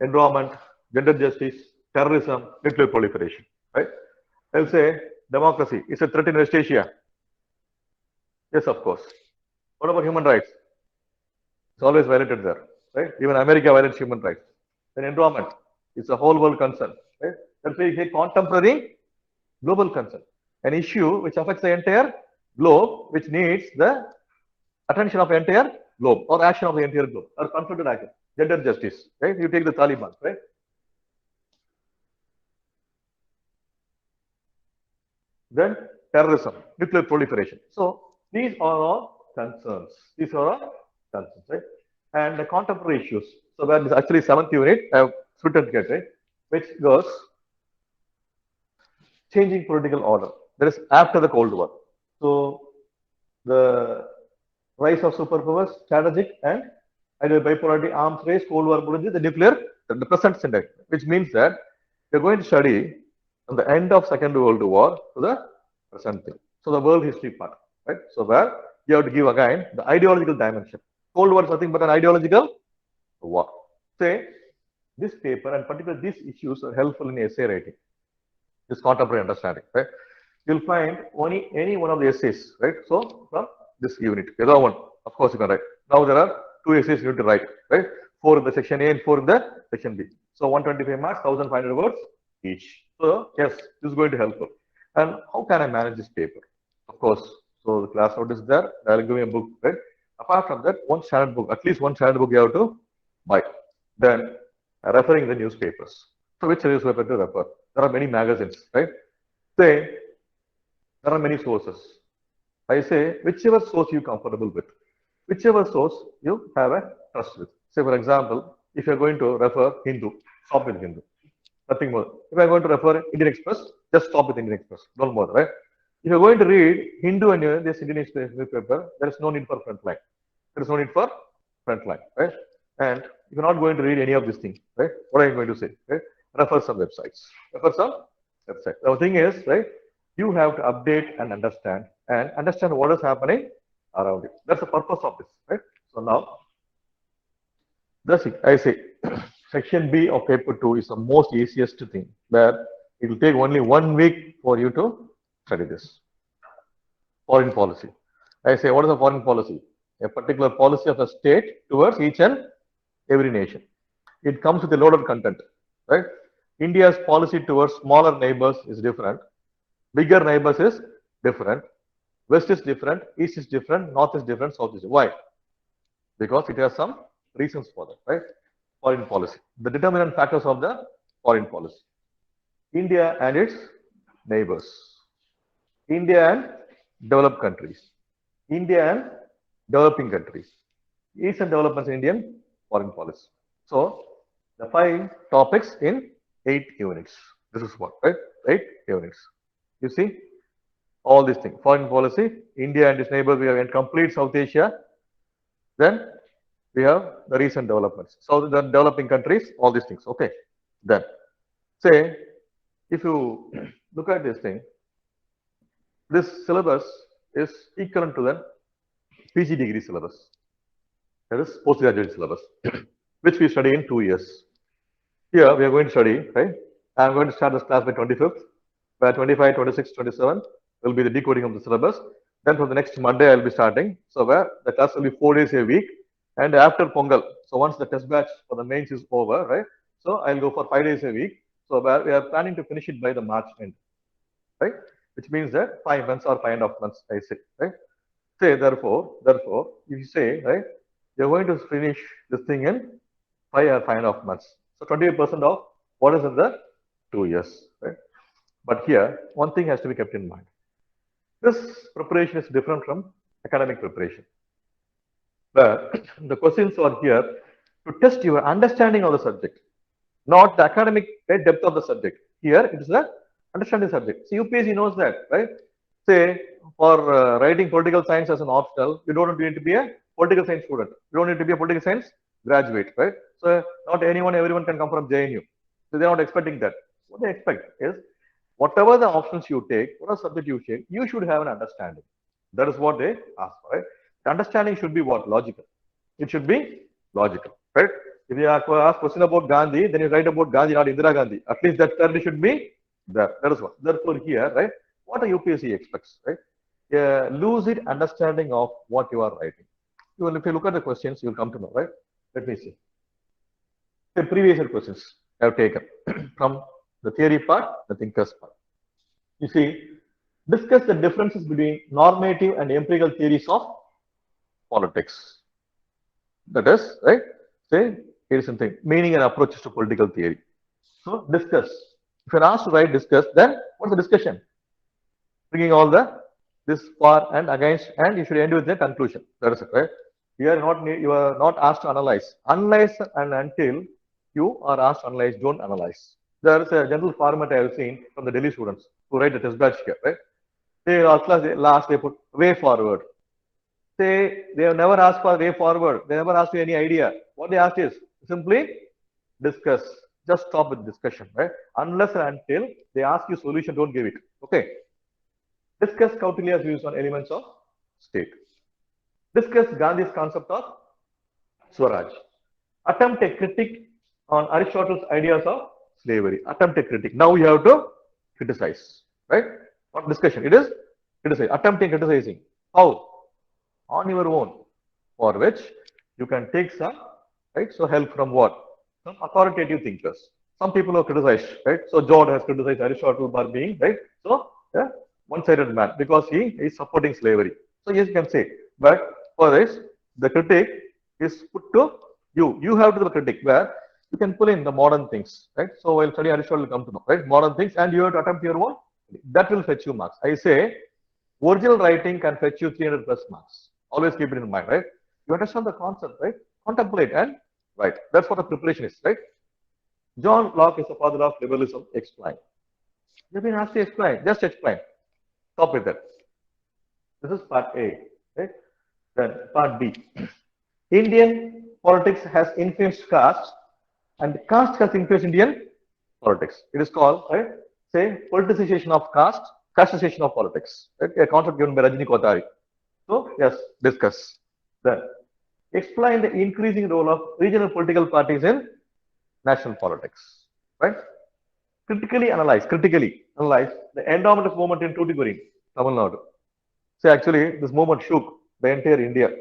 [SPEAKER 1] Environment, gender justice, terrorism, nuclear proliferation, right? I'll say democracy is a threat in West Asia. Yes, of course. What about human rights? It's always violated there, right? Even America violates human rights. Then environment, it's a whole world concern, right? That's why you say contemporary global concern, an issue which affects the entire globe, which needs the attention of the entire globe or action of the entire globe or confronted action. Gender justice, right? You take the Taliban, right? Then terrorism, nuclear proliferation. So these are all concerns. These are all concerns, right? And the contemporary issues. So that is actually 7th unit. I have written it, right? Which goes changing political order. That is after the Cold War. So the rise of superpowers, strategic and either bipolarity, arms race, Cold War, the nuclear, the present scenario, which means that you're going to study from the end of Second World War to the present thing. So the world history part, right? So where you have to give again the ideological dimension. Cold War is nothing but an ideological war. Say this paper and particularly these issues are helpful in essay writing. This contemporary understanding, right? You'll find only any one of the essays, right? So from this unit, the other one, of course you can write. Now there are 2 essays you need to write, right? 4 in the section A and 4 in the section B. So 125 marks, 1,500 words each. So yes, this is going to help you. And how can I manage this paper? Of course, so the class note is there. I'll give you a book, right? Apart from that, one standard book, at least one standard book you have to buy. Then referring the newspapers. So which newspaper to refer? There are many magazines, right? Say there are many sources. I say whichever source you're comfortable with, whichever source you have a trust with. Say for example, if you're going to refer Hindu, stop with Hindu. Nothing more. If I'm going to refer Indian Express, just stop with Indian Express. Don't bother, right? If you're going to read Hindu and this Indian Express newspaper, there is no need for front line. There is no need for front line, right? And if you're not going to read any of these things, right? What are you going to say, right? Refer some websites. Refer some websites. The thing is, right? You have to update and understand what is happening around it. That's the purpose of this, right? So now, that's it. I say section B of paper 2 is the most easiest thing where it will take only 1 week for you to study this. Foreign policy. I say, what is a foreign policy? A particular policy of a state towards each and every nation. It comes with a loaded content, right? India's policy towards smaller neighbors is different. Bigger neighbors is different. West is different. East is different. North is different. South is different. Why? Because it has some reasons for that, right? Foreign policy. The determinant factors of the foreign policy. India and its neighbors. India and developed countries. India and developing countries. Eastern developments in Indian foreign policy. So the 5 topics in 8 units. This is what, right? 8 units. You see, all these things. Foreign policy, India and its neighbors, we have in complete South Asia. Then we have the recent developments. So the developing countries, all these things. Okay. Then, say, if you look at this thing, this syllabus is equivalent to the PG degree syllabus. That is postgraduate syllabus, which we study in 2 years. Here we are going to study, right? I am going to start this class by 25th. where 25, 26, 27 will be the decoding of the syllabus. Then from the next Monday, I'll be starting. So where the class will be 4 days a week. And after Pongal, so once the test batch for the mains is over, right? So I'll go for 5 days a week. So where we are planning to finish it by the March end, right? Which means that 5 months or 5.5 months, I say, right? Say therefore, if you say, right, you're going to finish this thing in 5 or 5.5 months. So 28% of what is in the 2 years, right? But here, one thing has to be kept in mind. This preparation is different from academic preparation. But the questions are here to test your understanding of the subject, not the academic depth of the subject. Here, it is the understanding subject. So UPSC knows that, right? Say, for writing political science as an optional, you don't need to be a political science student. You don't need to be a political science graduate, right? So not everyone can come from JNU. So they're not expecting that. What they expect is, whatever the options you take, whatever subject you take, you should have an understanding. That is what they ask for, right? The understanding should be what? Logical. It should be logical, right? If you ask question about Gandhi, then you write about Gandhi, not Indira Gandhi. At least that clarity should be there. That is what. Therefore, here, right, what a UPSC expects, right? A lucid understanding of what you are writing. If you look at the questions, you'll come to know, right? Let me see. The previous year questions I have taken from the theory part, the thinkers part. You see, discuss the differences between normative and empirical theories of politics. That is, right? Say, here is something, meaning and approaches to political theory. So, discuss. If you're asked to write discuss, then what's the discussion? Bringing all this for and against, and you should end with the conclusion. That is it, right? You are not asked to analyze. Unless and until you are asked to analyze, don't analyze. There is a general format I have seen from the Delhi students who write the test batch here, right? They last they put way forward. They have never asked for way forward. They never asked you any idea. What they asked is simply discuss. Just stop with discussion, right? Unless and until they ask you solution, don't give it. Okay. Discuss Kautilya's views on elements of state. Discuss Gandhi's concept of Swaraj. Attempt a critique on Aristotle's ideas of slavery. Attempt a critique. Now you have to criticize, right? Not discussion. It is criticize. Attempting criticizing. How? On your own. For which you can take some, right? So help from what? Some authoritative thinkers. Some people have criticized, right? So George has criticized Aristotle for being, right? So yeah, one-sided man because he is supporting slavery. So yes, you can say. But for this, the critique is put to you. You have to do the critique where you can pull in the modern things, right? So while studying Aristotle, will come to know, right? Modern things, and you have to attempt your own. That will fetch you marks. I say, original writing can fetch you 300 plus marks. Always keep it in mind, right? You understand the concept, right? Contemplate and write. That's what the preparation is, right? John Locke is the father of liberalism. Explain. You've been asked to explain. Just explain. Stop with that. This is part A, right? Then part B. Indian politics has influenced caste, and caste has influenced Indian politics. It is called, right? Say, politicization of caste, casteization of politics. Right? A concept given by Rajini Kothari. So, yes, discuss. Then, explain the increasing role of regional political parties in national politics. Right? Critically analyze the endowment movement in Tuticorin, Tamil Nadu. Say, actually, this movement shook the entire India,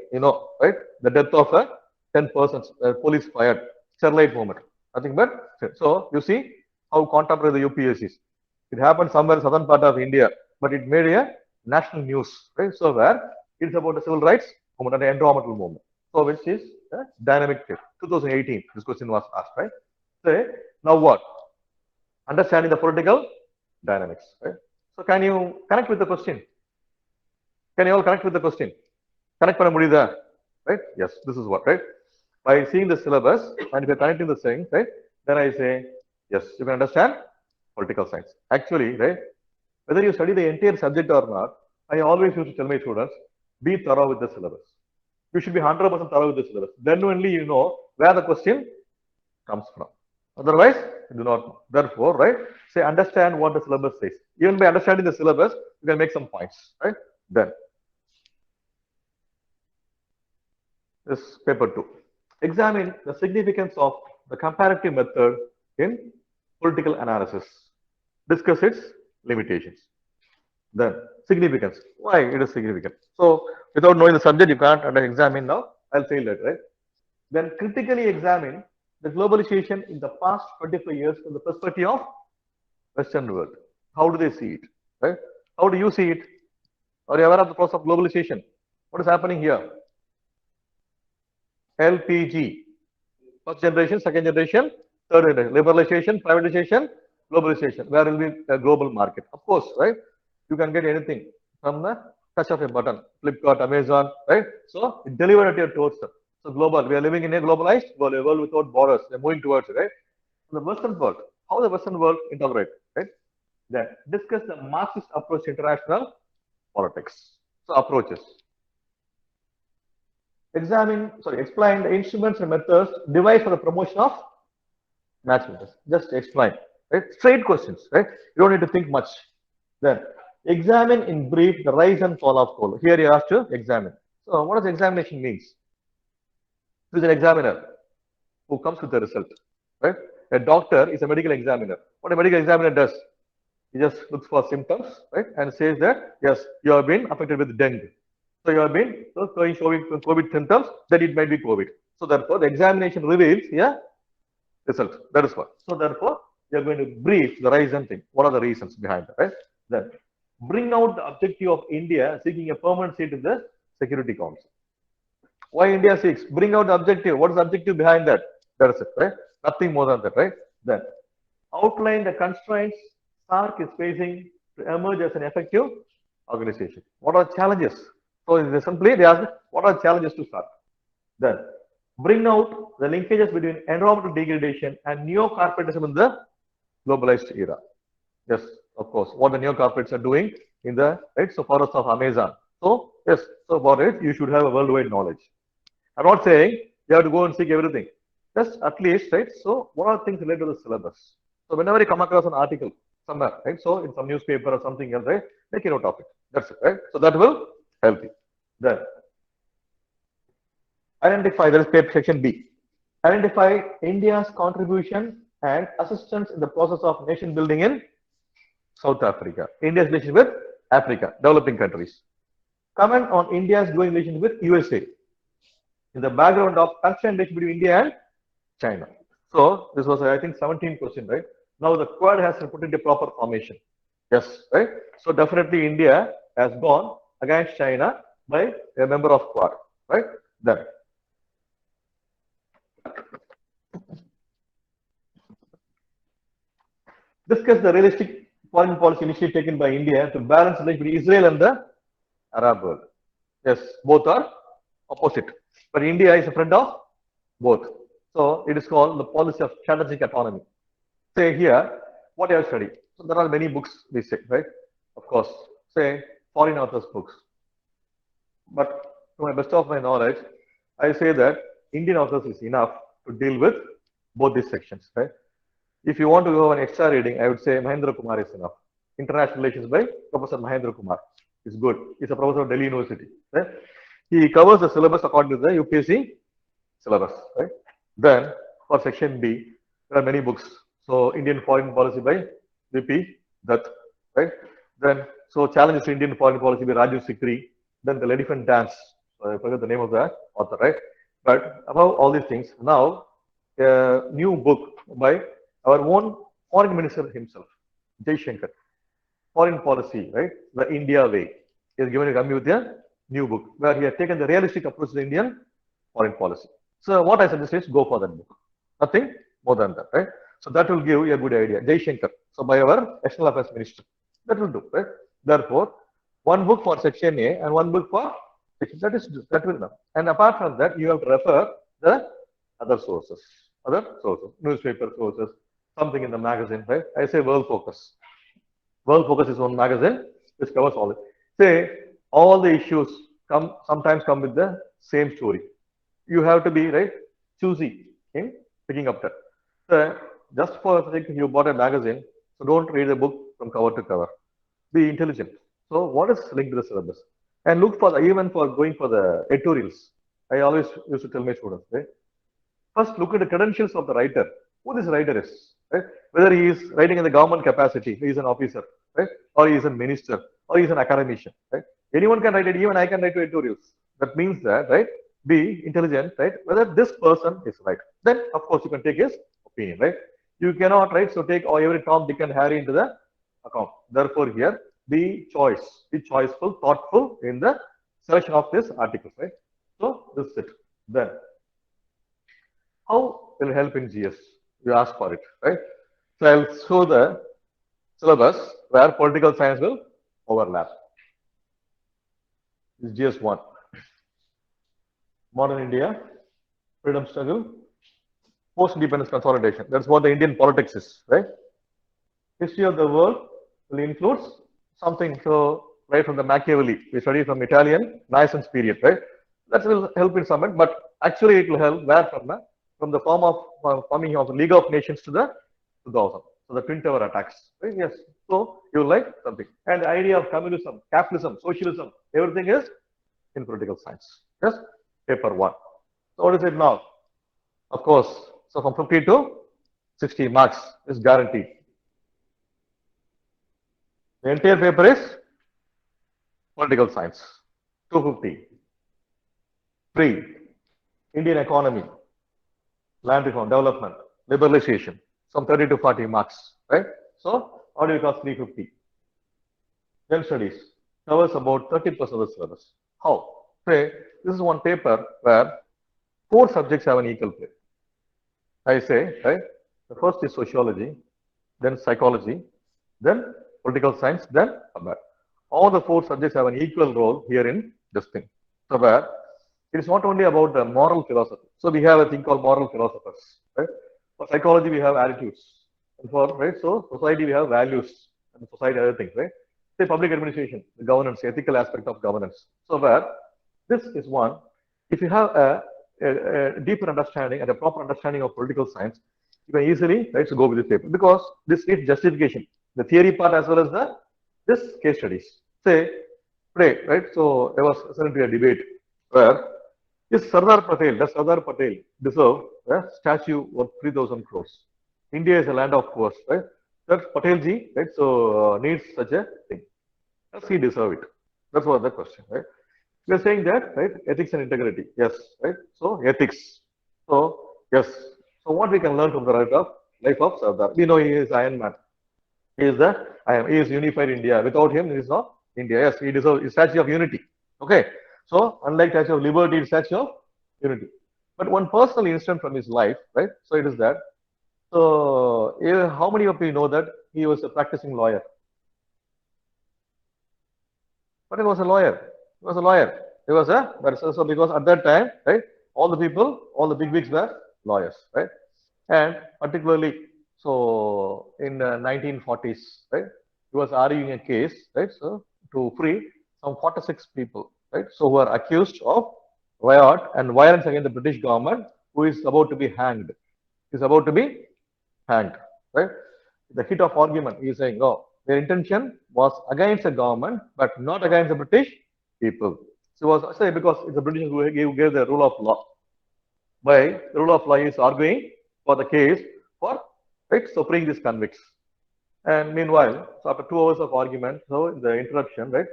[SPEAKER 1] right? The death of 10 persons, police fired, Sterlite movement. Nothing but, so you see how contemporary the UPSC is. It happened somewhere in southern part of India, but it made a national news, right? So where it's about the civil rights movement and the environmental movement. So which is a dynamic tip. 2018, this question was asked, right? Say, now what? Understanding the political dynamics, right? So can you connect with the question? Can you all connect with the question? Connect பண்ண முடியுதா? Right? Yes, this is what, right? By seeing the syllabus and if you're connecting the thing, right? Then I say, yes, you can understand political science. Actually, right? Whether you study the entire subject or not, I always used to tell my students, be thorough with the syllabus. You should be 100% thorough with the syllabus. Then only you know where the question comes from. Otherwise, you do not know. Therefore, right? Say, understand what the syllabus says. Even by understanding the syllabus, you can make some points, right? Then, this paper 2. Examine the significance of the comparative method in political analysis. Discuss its limitations. Then significance. Why it is significant? So without knowing the subject, you can't examine now. I'll say that, right? Then critically examine the globalization in the past 25 years from the perspective of Western world. How do they see it? Right? How do you see it? Are you aware of the process of globalization? What is happening here? LPG, first generation, second generation, third generation, liberalization, privatization, globalization. Where will be a global market? Of course, right? You can get anything from the touch of a button. Flipkart, Amazon, right? So it delivered at your doorstep. So global. We are living in a globalized world, a world without borders. We are moving towards it, right? The Western world. How the Western world integrate, right? Then discuss the Marxist approach to international politics. So approaches. Explain the instruments and methods devised for the promotion of nationalism. Just explain, right? Straight questions, right? You don't need to think much. Then examine in brief the rise and fall of coal. Here you have to examine. So what does examination means? Who is an examiner who comes with the result, right? A doctor is a medical examiner. What a medical examiner does, he just looks for symptoms, right, and says that yes, you have been affected with dengue. So you have been showing COVID symptoms, then it might be COVID. So therefore, the examination reveals, yeah, result. That is what. So therefore, you are going to brief the rise and thing. What are the reasons behind that, right? Then bring out the objective of India seeking a permanent seat in the Security Council. Why India seeks? Bring out the objective. What is the objective behind that? That is it, right? Nothing more than that, right? Then outline the constraints SARC is facing to emerge as an effective organization. What are the challenges? So simply they ask, what are the challenges to SARC? Then bring out the linkages between environmental degradation and neo-corporatism in the globalized era. Yes, of course, what the neo-corporates are doing in the so forests of Amazon. So yes, so for it, you should have a worldwide knowledge. I'm not saying you have to go and seek everything. Just at least, right? So what are things related to the syllabus? So whenever you come across an article somewhere, right? So in some newspaper or something else, right? Make a note of it. That's it, right? So that will help you. Then identify, that is paper section B. Identify India's contribution and assistance in the process of nation building in South Africa. India's relationship with Africa, developing countries. Comment on India's growing relationship with USA in the background of constant relationship between India and China. So this was, I think, 17th question, right? Now the Quad has put into proper formation. Yes, right? So definitely India has gone against China by a member of Quad, right? Then discuss the realistic foreign policy initiative taken by India to balance relations between Israel and the Arab world. Yes, both are opposite, but India is a friend of both. So it is called the policy of strategic autonomy. Say here, what you have studied. So there are many books we say, right? Of course, say foreign authors' books. But to my best of my knowledge, I say that Indian authors is enough to deal with both these sections, right? If you want to go an extra reading, I would say Mahendra Kumar is enough. International Relations by Professor Mahendra Kumar is good. He's a professor of Delhi University, right? He covers the syllabus according to the UPSC syllabus, right? Then for section B, there are many books. So Indian Foreign Policy by VP Dutt, right? Then so Challenges to Indian Foreign Policy by Rajiv Sikri. Then The Elephant Dance. I forget the name of the author, right? But above all these things, now a new book by our own foreign minister himself, Jay Shankar. Foreign Policy, right? The India Way. He has given me with a new book where he has taken the realistic approach to the Indian foreign policy. So what I suggest is go for that book. Nothing more than that, right? So that will give you a good idea. Jay Shankar. So by our External Affairs Minister. That will do, right? Therefore, one book for section A and one book for section. That will enough. And apart from that, you have to refer the other sources, newspaper sources, something in the magazine, right? I say World Focus. World Focus is one magazine which covers all it. Say all the issues sometimes come with the same story. You have to be choosy in picking up that. So just for you bought a magazine, so don't read the book from cover to cover. Be intelligent. So what is linked to the syllabus? And look for even for going for the editorials. I always used to tell my students, right? First, look at the credentials of the writer. Who this writer is, right? Whether he is writing in the government capacity, he is an officer, right? Or he is a minister, or he is an academician, right? Anyone can write it, even I can write editorials. That means that, right? Be intelligent, right? Whether this person is right. Then, of course, you can take his opinion, right? You cannot, right? So take every Tom, Dick, and Harry into the account. Therefore, here, be choiceful, thoughtful in the selection of this article, right? So, this is it. Then, how will help in GS? You ask for it, right? So, I'll show the syllabus where political science will overlap. This is GS 1. Modern India, freedom struggle, post-independence consolidation. That's what the Indian politics is, right? History of the world will include something, so right from the Machiavelli, we study from Italian Renaissance period, right? That will help in some, but actually it will help where from the form of forming of the League of Nations to the 2000. So the Twin Tower attacks, right? Yes. So you like something, and the idea of communism, capitalism, socialism, everything is in political science. Yes, paper 1. So what is it now? Of course, so from 50 to 60 marks is guaranteed. The entire paper is political science, 250. Free, Indian economy, land reform, development, liberalization, some 30 to 40 marks, right? So, how do you cost 350? Then studies, covers about 30% of the syllabus. How? Say, this is one paper where 4 subjects have an equal play. I say, right? The first is sociology, then psychology, then political science, then about. All the 4 subjects have an equal role here in this thing. So where it is not only about the moral philosophy. So we have a thing called moral philosophers, right? For psychology, we have attitudes. And for, right, so society, we have values. And society, other things, right? Say public administration, the governance, ethical aspect of governance. So where this is one, if you have a deeper understanding and a proper understanding of political science, you can easily, right, so go with this paper because this needs justification. The theory part as well as this case studies. Say, today, right, so there was recently a debate where does Sardar Patel deserve a statue worth 3,000 crores? India is a land of poor, right? That Patelji, right, so needs such a thing. Does he deserve it? That's what the question, right? We are saying that, right, ethics and integrity, yes, right? So ethics. So, yes. So what we can learn from the life of Sardar? We know he is Iron Man. He is unified India. Without him, there is not India. Yes, he deserves a statue of unity. Okay. So, unlike Statue of Liberty, Statue of Unity. But one personal incident from his life, right? So, it is that. So, how many of you know that he was a practicing lawyer? But he was a lawyer. He was a lawyer. He was a barrister. So, because at that time, right, all the people, all the bigwigs were lawyers, right? And particularly, so in 1940s, right, he was arguing a case, right, so to free some 46 people, right, so who are accused of riot and violence against the British government, who is about to be hanged. Is about to be hanged, right? The hit of argument, he is saying, no, their intention was against the government, but not against the British people. So was say because it's the British who gave the rule of law. By the rule of law, he is arguing for the case for, right, so freeing these convicts. And meanwhile, so after 2 hours of argument, so in the interruption, right,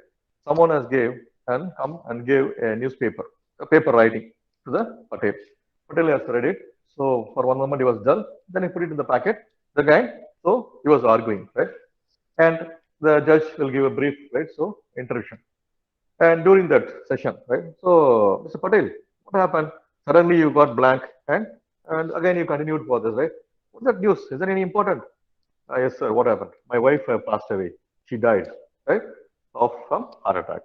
[SPEAKER 1] someone has gave a newspaper, a paper writing to the Patel. Patel has read it. So for one moment he was dull. Then he put it in the packet. The guy, so he was arguing, right? And the judge will give a brief, right? So interruption. And during that session, right? So Mr. Patel, what happened? Suddenly you got blank, and again you continued for this, right? What's that news? Is there any important? Yes, sir. What happened? My wife passed away. She died, right? Of some heart attack.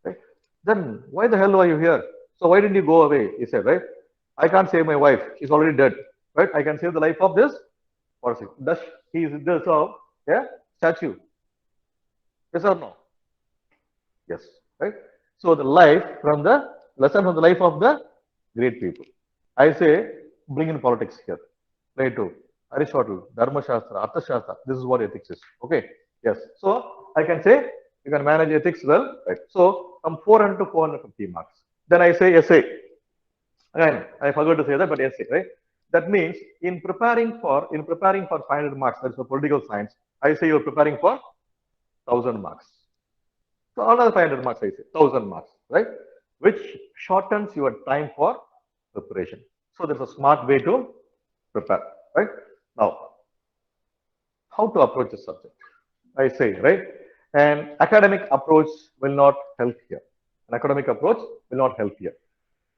[SPEAKER 1] Right? Then why the hell are you here? So why didn't you go away? He said, right? I can't save my wife. She's already dead. Right? I can save the life of this person. Does he deserve a statue? Yes or no? Yes. Right? So the lesson from the life of the great people. I say, bring in politics here. Plato, Aristotle, Dharma Shastra, Artha Shastra. This is what ethics is. Okay. Yes. So I can say you can manage ethics well. Right. So from 400 to 450 marks. Then I say essay. Again, I forgot to say that, but essay, right? That means in preparing for 500 marks, that's for political science. I say you're preparing for 1000 marks. So another 500 marks, I say, 1000 marks, right? Which shortens your time for preparation. So there's a smart way to prepare, right? Now, how to approach the subject? I say, right? An academic approach will not help here. An academic approach will not help here.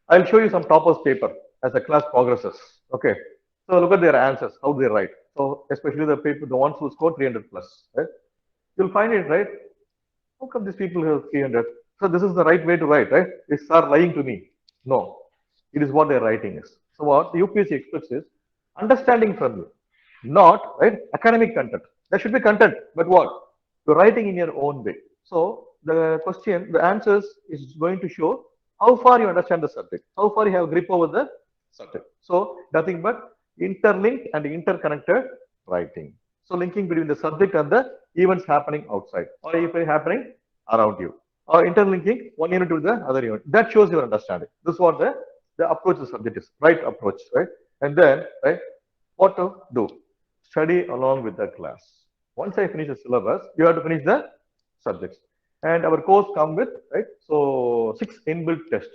[SPEAKER 1] I'll show you some toppers paper as the class progresses. Okay. So look at their answers, how they write. So especially the people, the ones who score 300 plus, right? You'll find it, right? How come these people have 300? So this is the right way to write, right? They start lying to me. No, it is what their writing is. So what the UPSC expects is understanding from you, not right academic content. There should be content, but what? You're writing in your own way. So the question, the answers is going to show how far you understand the subject, how far you have grip over the subject. So nothing but interlinked and interconnected writing. So linking between the subject and the events happening outside or even happening around you, or interlinking one unit to the other unit. That shows your understanding. This is what the approach the subject is, right approach, right? And then, right, what to do? Study along with the class. Once I finish the syllabus, you have to finish the subjects. And our course come with, right, so 6 inbuilt tests.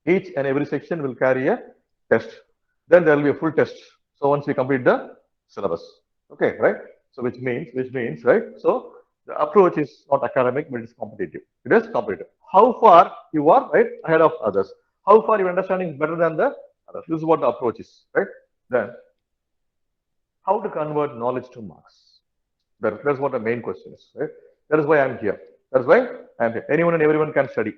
[SPEAKER 1] Each and every section will carry a test. Then there will be a full test. So once we complete the syllabus, okay, right? So which means, right? So the approach is not academic, but it's competitive. It is competitive. How far you are, right, ahead of others? How far your understanding is better than the others? This is what the approach is, right? Then, how to convert knowledge to marks? That's what the main question is, right? That is why I'm here. That's why I'm here. Anyone and everyone can study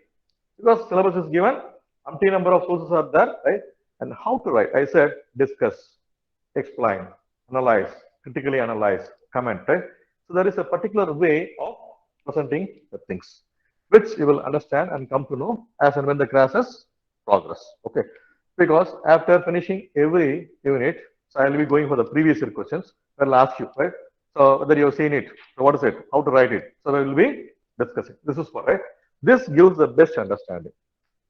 [SPEAKER 1] because syllabus is given. Umpteen number of sources are there, right? And how to write? I said discuss, explain, analyze, critically analyze, comment, right? So there is a particular way of presenting the things, which you will understand and come to know as and when the classes progress. Okay, because after finishing every unit, so I will be going for the previous year questions. I will ask you, right? So whether you have seen it, so what is it? How to write it? So we will be discussing. This is what, right? This gives the best understanding.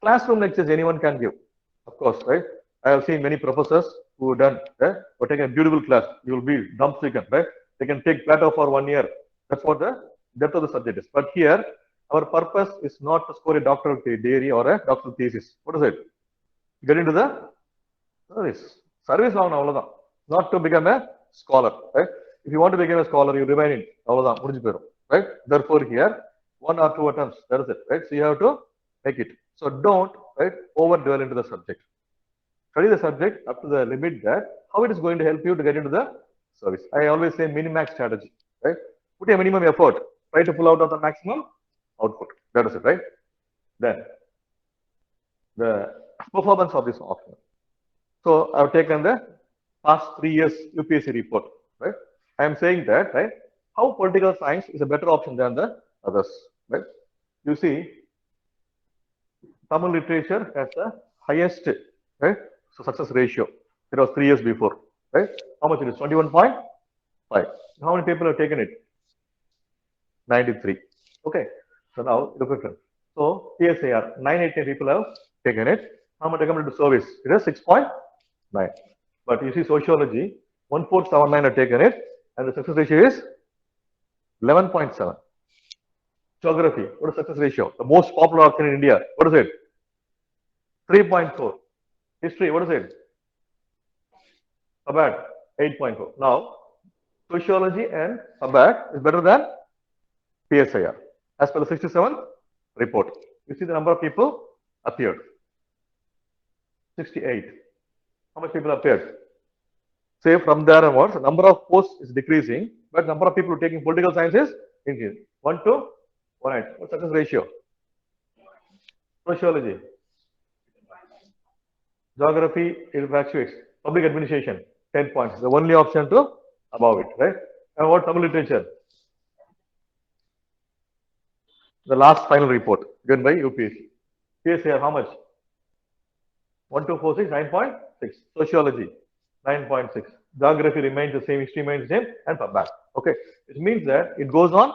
[SPEAKER 1] Classroom lectures anyone can give, of course, right? I have seen many professors who have done, right? Or taken a beautiful class. You will be dumbstricken, right? They can take plateau for 1 year. That's what the depth of the subject is. But here, our purpose is not to score a doctoral degree or a doctoral thesis. What is it? Get into the service. Service now, not to become a scholar, right? If you want to become a scholar, you remain in, right? Therefore, here, 1 or 2 attempts, that is it, right? So you have to make it. So don't, right, over dwell into the subject. Study the subject up to the limit that how it is going to help you to get into the service. I always say minimax strategy, right? Put a minimum effort, try to pull out of the maximum output. That is it, right? Then the performance of this option. So I've taken the past 3 years UPSC report, right? I am saying that, right? How political science is a better option than the others, right? You see, Tamil literature has the highest, right? So success ratio. It was 3 years before, right? How much it is? 21.5. How many people have taken it? 93. Okay. So now look at it. So PSIR, 980 people have taken it. How much recommended to service? It is 6.9. But you see sociology, 1479 have taken it, and the success ratio is 11.7. Geography, what is success ratio? The most popular option in India. What is it? 3.4. History, what is it? Abad, 8.4. Now, sociology and Abad is better than PSIR as per the 67th report. You see the number of people appeared. 68. How much people appeared? Say from there onwards, the number of posts is decreasing, but number of people taking political science is increasing. 1 to 1. What's success ratio? Sociology. Geography, it fluctuates. Public administration, 10 points. The only option to above it, right? And what Tamil literature? The last final report given by UPSC. PSIR, how much? 1246, 9.6. Sociology, 9.6. Geography remains the same, history remains the same, and back. Okay. It means that it goes on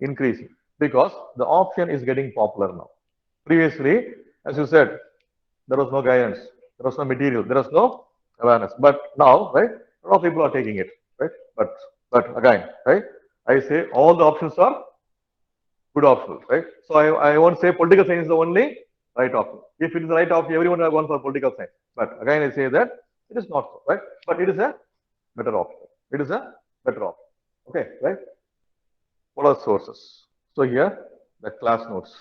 [SPEAKER 1] increasing because the option is getting popular now. Previously, as you said, there was no guidance, there was no material, there was no awareness. But now, right, a lot of people are taking it, right? But again, right, I say all the options are good options, right? So I won't say political science is the only right option. If it is the right option, everyone will have gone for political science. But again, I say that it is not so, right? But it is a better option. It is a better option. Okay, right? What are sources? So here, the class notes,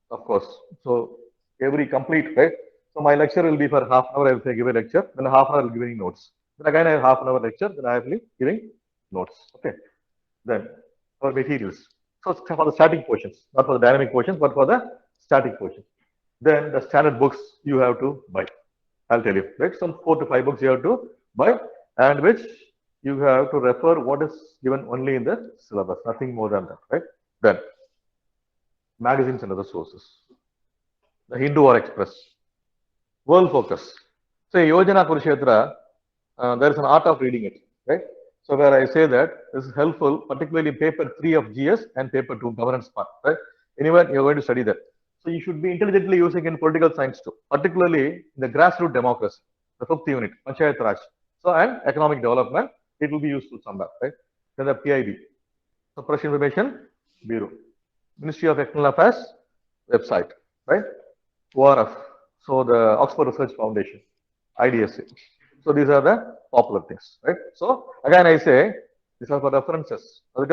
[SPEAKER 1] of course. So every complete, right? So my lecture will be for half an hour. I will say give a lecture. Then half an hour I will be giving notes. Then again I have half an hour lecture. Then I will be giving notes. Okay. Then our materials. So it's for the static portions, not for the dynamic portions, but for the static portions. Then the standard books you have to buy. I'll tell you, right? Some 4 to 5 books you have to buy, and which you have to refer what is given only in the syllabus, nothing more than that, right? Then magazines and other sources. The Hindu or Express, World Focus. Say Yojana Kurukshetra, there is an art of reading it, right? So where I say that this is helpful, particularly in paper 3 of GS and paper 2 governance part, right? Anywhere you're going to study that. So you should be intelligently using in political science too, particularly in the grassroots democracy, the 5th unit, Panchayat Raj. So and economic development, it will be useful somewhere, right? Then the PIB, so Press Information Bureau, Ministry of External Affairs website, right? ORF, so the Oxford Research Foundation, IDSA. So these are the popular things, right? So again, I say these are for references. Full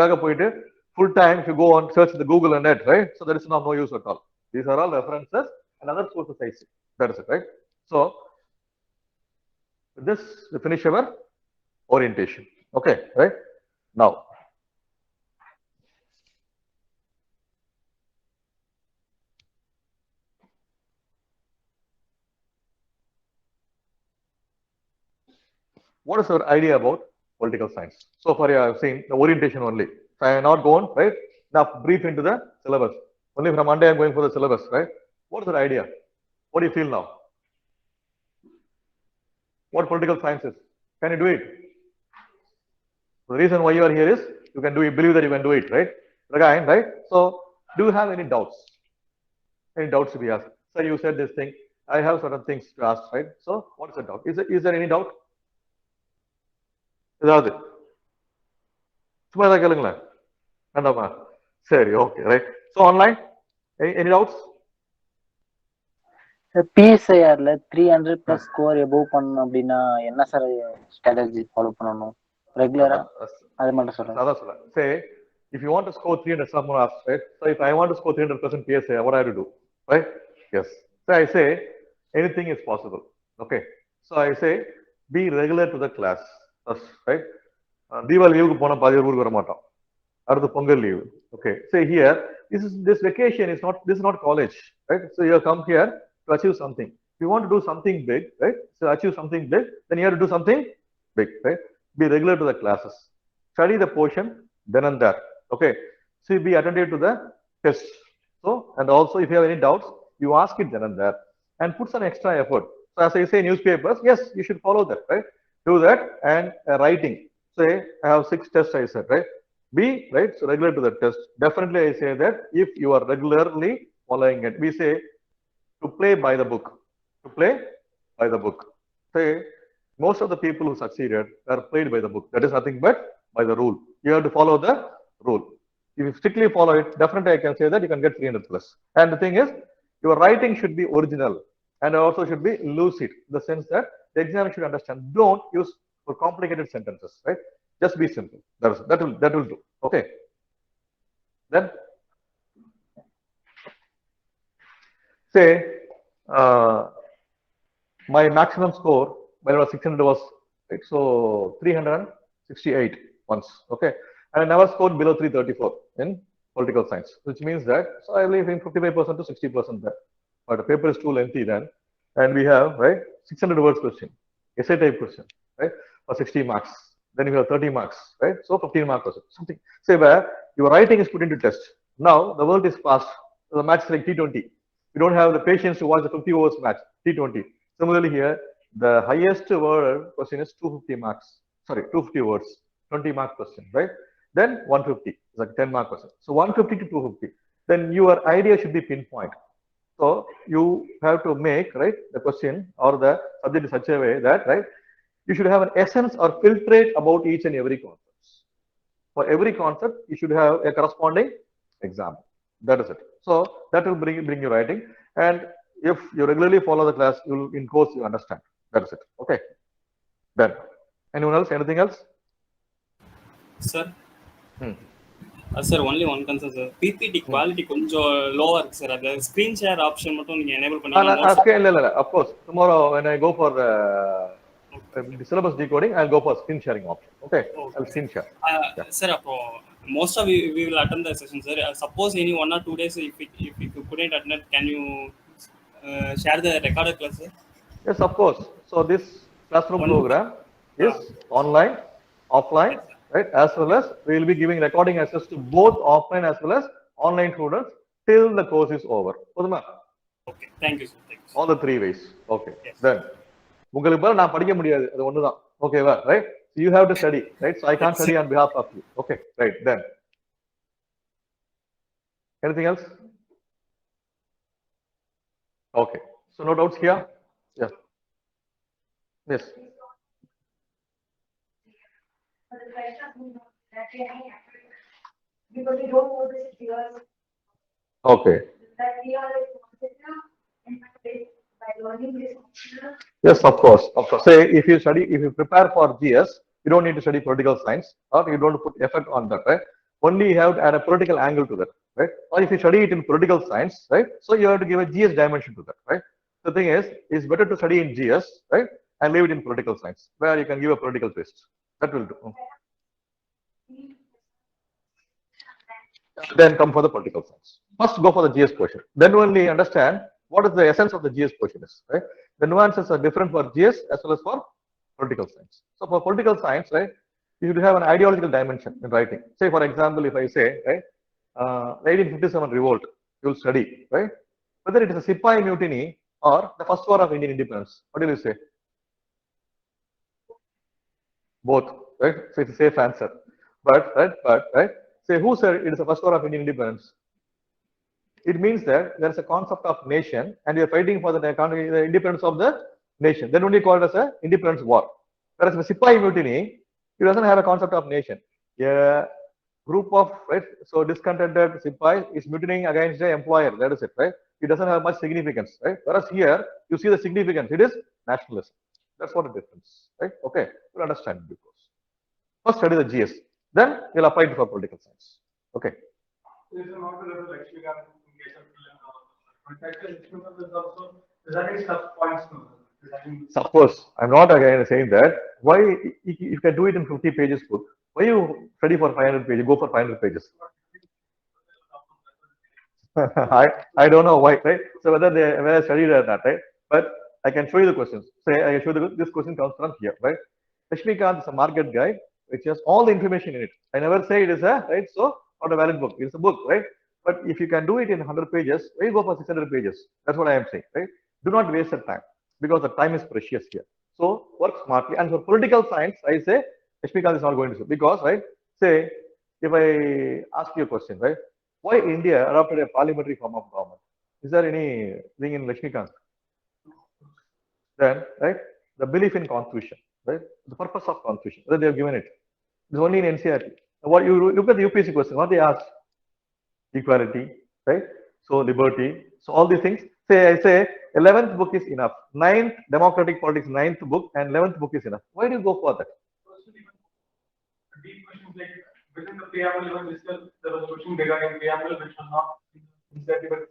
[SPEAKER 1] time, if you go on search the Google and net, right? So there is no use at all. These are all references and other sources I see. That is it, right? So with this, we finish our orientation. Okay, right? Now, what is our idea about political science? So far, you have seen the orientation only. So I have not gone, right? Now, brief into the syllabus. Only from Monday, I'm going for the syllabus, right? What is the idea? What do you feel now? What political science is? Can you do it? The reason why you are here is you can do it, believe that you can do it, right? Again, right? So, do you have any doubts? Any doubts to be asked? So, you said this thing. I have certain things to ask, right? So, what is the doubt? Is there any doubt? ஏதாவது சும்மா ஏதாவது கேளுங்களேன் வேண்டாமா சரி okay right so online any doubts
[SPEAKER 3] PSIR-ல 300 plus score above பண்ணணும் அப்படின்னா என்ன சார் ஸ்ட்ராட்டஜி ஃபாலோ பண்ணணும் ரெகுலரா அது மட்டும் சொல்றேன்
[SPEAKER 1] அதான் சொல்றேன் சே if you want to score 300 someone asks right so if I want to score 300% PSIR what I have to do right yes so I say anything is possible okay so I say be regular to the class first right Deepavali லீவுக்கு போனா பாதி ஊருக்கு வர மாட்டோம் அடுத்து Pongal leave okay say here this vacation is not college right so you come here to achieve something if you want to do something big right so achieve something big then you have to do something big right be regular to the classes study the portion then and there okay so be attentive to the test so and also if you have any doubts you ask it then and there and put some extra effort so as I say newspapers yes you should follow that right do that and writing say I have 6 tests I said right be right so regular to the test definitely I say that if you are regularly following it we say to play by the book to play by the book say most of the people who succeeded are played by the book that is nothing but by the rule you have to follow the rule if you strictly follow it definitely I can say that you can get 300 plus and the thing is your writing should be original and also should be lucid in the sense that the examiner should understand don't use for complicated sentences right just be simple that will do okay then say my maximum score when I was 600 was right, so 368 once okay and I never scored below 334 in political science which means that so I believe in 55% to 60% there but the paper is too lengthy then and we have right 600 words question essay type question right for 60 marks then you have 30 marks right so 15 mark question something say where your writing is put into test now the world is fast so the match is like T20 you don't have the patience to watch the 50 overs match T20 similarly here the highest word question is 250 marks sorry 250 words 20 mark question right then 150 is like 10 mark question so 150 to 250 then your idea should be pinpoint so you have to make right the question or the subject in such a way that right you should have an essence or filtrate about each and every concept For every concept, you should have a corresponding exam. That is it. So that will bring you writing. And if you regularly follow the class, you will in course you understand. That is it. Okay. Then anyone else? Anything else?
[SPEAKER 7] Sir,
[SPEAKER 1] Hmm.
[SPEAKER 7] sir, only one concern, sir. PPT quality கொஞ்சம் lower இருக்கு sir. அந்த screen share option மட்டும் நீங்க enable பண்ணீங்கன்னா
[SPEAKER 1] Of course. Tomorrow when I go for the syllabus decoding, I'll go for screen sharing option. Okay. I'll screen share.
[SPEAKER 7] Sir, அப்புறம் most of we will attend the session, sir. Suppose any 1 or 2 days if you couldn't attend, can you share the recorded class, sir?
[SPEAKER 1] Yes, of course. So this classroom program is online, offline, right? As well as we will be giving recording access to both offline as well as online students till the course is over.
[SPEAKER 7] Okay, thank you, sir. Thank you, sir.
[SPEAKER 1] All the 3 ways. Okay.
[SPEAKER 7] Yes.
[SPEAKER 1] Then உங்களுக்கு பதிலா நான் படிக்க முடியாது, அது ஒண்ணுதான். ஓகேவா? Right? So you have to study, right? So I can't study on behalf of you. Okay, right. Then anything else? Okay. So no doubts here? Yes. Yes.
[SPEAKER 5] Because we don't know this years
[SPEAKER 1] Okay.
[SPEAKER 5] that we are like by learning this.
[SPEAKER 1] Yes, of course. Of course. Say if you prepare for GS, you don't need to study political science, or you don't put effort on that, right? Only you have to add a political angle to that, right? Or if you study it in political science, right? So you have to give a GS dimension to that, right? The thing is, it's better to study in GS, right? And leave it in political science, where you can give a political twist. That will do. Then come for the political science. First go for the GS portion. Then only understand what is the essence of the GS portion is, right? The nuances are different for GS as well as for political science. So for political science, right, you should have an ideological dimension in writing. Say for example, if I say, right, 1857 revolt, you will study, right? Whether it is a Sipai mutiny or the first war of Indian independence. What do you say? Both, right? So it's a safe answer. But right, say who said it is the first war of Indian independence? It means that there is a concept of nation and you are fighting for the independence of the nation. Then only called as a independence war. Whereas the Sipai mutiny, it doesn't have a concept of nation. A group of, right, so discontented Sipai is mutinying against the employer. That is it, right? It doesn't have much significance, right? Whereas here, you see the significance. It is nationalism. That's what the difference, right? Okay, you understand it because first study the GS, then you'll apply it for political science. Okay.
[SPEAKER 6] There is a model of Lakshmikant in case of also designing sub points.
[SPEAKER 1] Of course, I'm not again saying that. Why you can do it in 50 pages book? Why you study for 500 pages? Go for 500 pages. I don't know why, right? So whether I studied or not, right? But I can show you the questions. Say I can show you this question comes from here, right? Lakshmikant is a market guide which has all the information in it. I never say it is a right, so not a valid book. It's a book, right? But if you can do it in 100 pages, why you go for 600 pages? That's what I am saying, right? Do not waste the time because the time is precious here. So work smartly. And for political science, I say Lakshmikant is not going to do because, right? Say if I ask you a question, right? Why India adopted a parliamentary form of government? Is there anything in Lakshmikant? Then, right? The belief in constitution, right? The purpose of constitution, whether they have given it. It's only in NCERT. What you look at the UPSC question, what they ask? Equality, right? So liberty. So all these things. I say 11th book is enough. 9th democratic politics, 9th book and 11th book is enough. Why do you go for that?
[SPEAKER 6] Deep questions like within the preamble, even discussed there was question regarding preamble which was not initiative.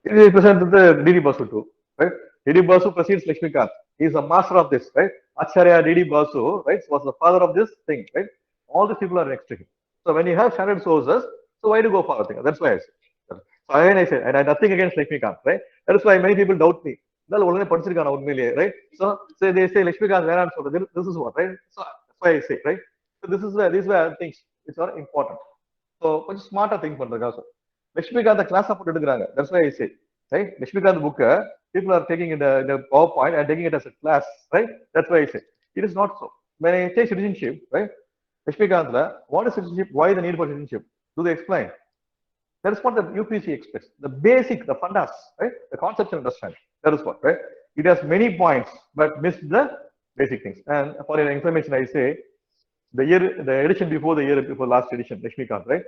[SPEAKER 1] It is presented the D.D. Basu too, right? D.D. Basu precedes Lakshmikant. He is a master of this, right? Acharya D.D. Basu, right, was the father of this thing, right? All these people are next to him. So when you have standard sources, so why do you go for a thing? That's why I say. So again I say, and I have nothing against Lakshmikant, right? That is why many people doubt me. Right? So they say Lakshmikant, this is what, right? So that's why I say, right? So these were things which are important. So much smarter thing for the guys. Lakshmikant the class of that's why I say, right? Lakshmikant book, people are taking it in the PowerPoint and taking it as a class, right? That's why I say it is not so. When I say citizenship, right? Lakshmikant, what is citizenship? Why the need for citizenship? Do they explain? That is what the UPSC expects. The basic, the fundas, right? The conceptual understanding. That is what, right? It has many points, but missed the basic things. And for your information, I say the edition before the year before last edition, Lakshmikant, right?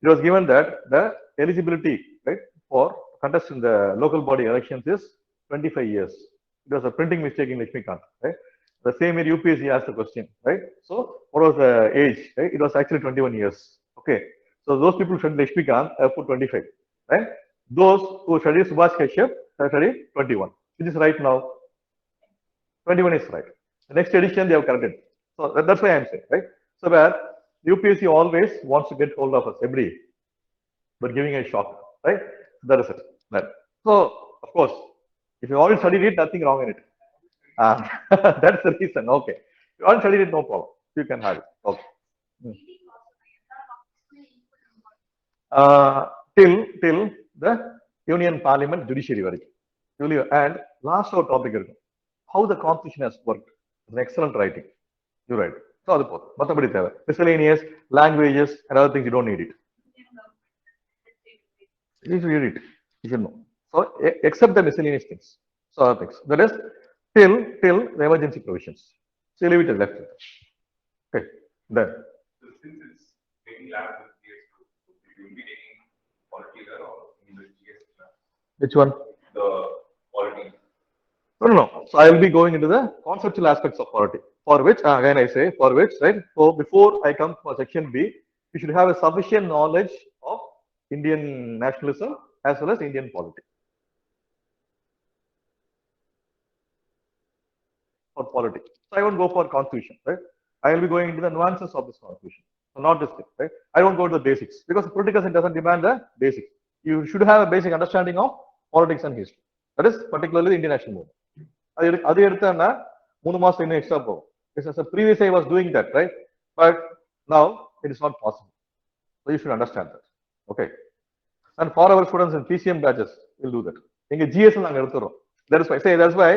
[SPEAKER 1] It was given that the eligibility, right, for contest in the local body elections is 25 years. It was a printing mistake in Lakshmikant, right? The same year UPSC asked the question, right? So what was the age, right? It was actually 21 years. Okay. So those people who studied Lakshmikant have put 25, right? Those who studied Subhash Kashyap have studied 21. Which is right now? 21 is right. The next edition they have corrected. So that's why I'm saying, right? So where UPSC always wants to get hold of us every day, but giving a shock, right? That is it. That. So of course, if you already studied it, nothing wrong in it. That's the reason. Okay. If you already studied it, no problem. You can have it. Okay. Till the Union Parliament Judiciary வரைக்கும். And last our topic is how the constitution has worked. It's an excellent writing. You write. So அது போதும். மற்றபடி தேவை. Miscellaneous, languages, and other things you don't need it. You should read it. You should know. So except the miscellaneous things. So other things. That is till the emergency provisions. So you leave it as left. Okay. Then.
[SPEAKER 6] So since it's taking lab with PS2, you will be taking quality there or English GS class?
[SPEAKER 1] Which one?
[SPEAKER 6] The quality.
[SPEAKER 1] No. So I will be going into the conceptual aspects of polity. For which, again I say, for which, right? So before I come for section B, you should have a sufficient knowledge of Indian nationalism as well as Indian polity. For polity. So I won't go for constitution, right? I will be going into the nuances of this constitution. So not this thing, right? I won't go to the basics because political science doesn't demand the basics. You should have a basic understanding of politics and history. That is particularly the international movement. அது எடுத்தா 3 மாசம் இன்னும் extra போகும். Because previously I was doing that, right? But now it is not possible. So you should understand that. Okay. And for our students in PCM batches, we'll do that. In GS, that's why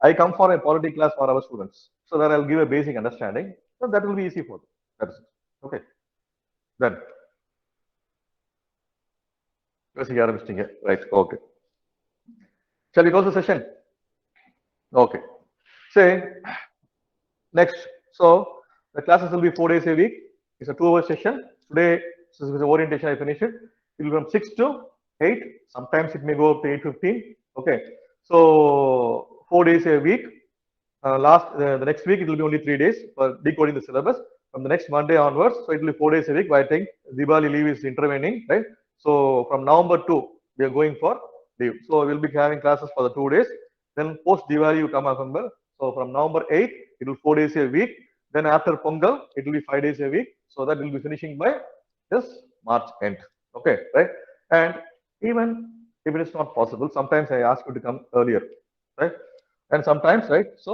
[SPEAKER 1] I come for a polity class for our students. So that I'll give a basic understanding. So that will be easy for them. That's it. Okay. Then. Right. Okay. Shall we go to the session? Okay. Say, next. So, the classes will be 4 days a week. It's a 2-hour session. Today, this is the orientation, I finished it. It will be from 6 to 8. Sometimes it may go up to 8:15. Okay. So, 4 days a week. The next week, it will be only 3 days for decoding the syllabus. From the next Monday onwards, so it will be 4 days a week. But I think Diwali leave is intervening, right? So, from November 2, we are going for leave. So, we'll be having classes for the 2 days. Then post Diwali, you come November. So from November 8, it will 4 days a week. Then after Pongal, it will be 5 days a week. So that will be finishing by this March end. Okay, right? And even if it is not possible, sometimes I ask you to come earlier, right? And sometimes, right? So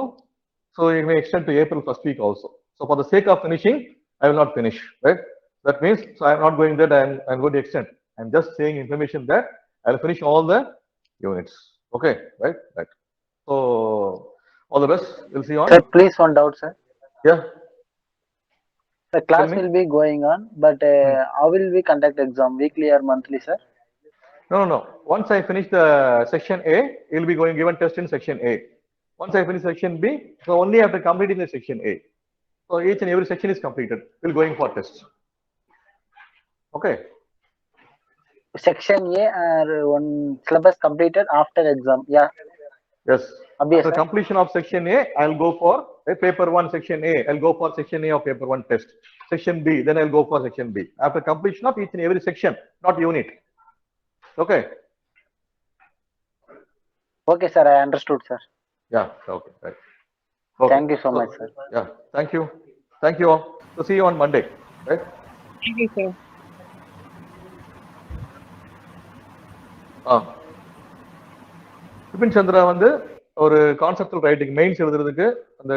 [SPEAKER 1] you may extend to April 1st week also. So for the sake of finishing, I will not finish, right? That means, so I'm not going that I'm going to extend. I'm just saying information that I'll finish all the units. Okay, right? Right. So all the best. We'll see you on.
[SPEAKER 3] Sir, please one doubt, sir.
[SPEAKER 1] Yeah.
[SPEAKER 3] The class
[SPEAKER 1] Tell me.
[SPEAKER 3] will be going on, but how will we conduct exam? Weekly or monthly, sir?
[SPEAKER 1] No. Once I finish the section A, you'll be going given test in section A. Once I finish section B, so only after completing the section A. So each and every section is completed. We'll going for test. Okay.
[SPEAKER 3] Section A or one syllabus completed after exam. Yeah.
[SPEAKER 1] Yes.
[SPEAKER 3] Obvious,
[SPEAKER 1] After
[SPEAKER 3] sir.
[SPEAKER 1] completion of section A, I'll go for paper 1 section A. I'll go for section A of paper 1 test. Section B, then I'll go for section B. After completion of each and every section, not unit. Okay.
[SPEAKER 3] Okay, sir. I understood, sir.
[SPEAKER 1] Yeah. Okay. Right. Okay.
[SPEAKER 3] Thank you so much, sir.
[SPEAKER 1] Yeah. Thank you. Thank you all. So see you on Monday. Right.
[SPEAKER 8] Thank you, sir.
[SPEAKER 1] Vipin Chandra வந்து ஒரு conceptual writing mains எழுதுறதுக்கு அந்த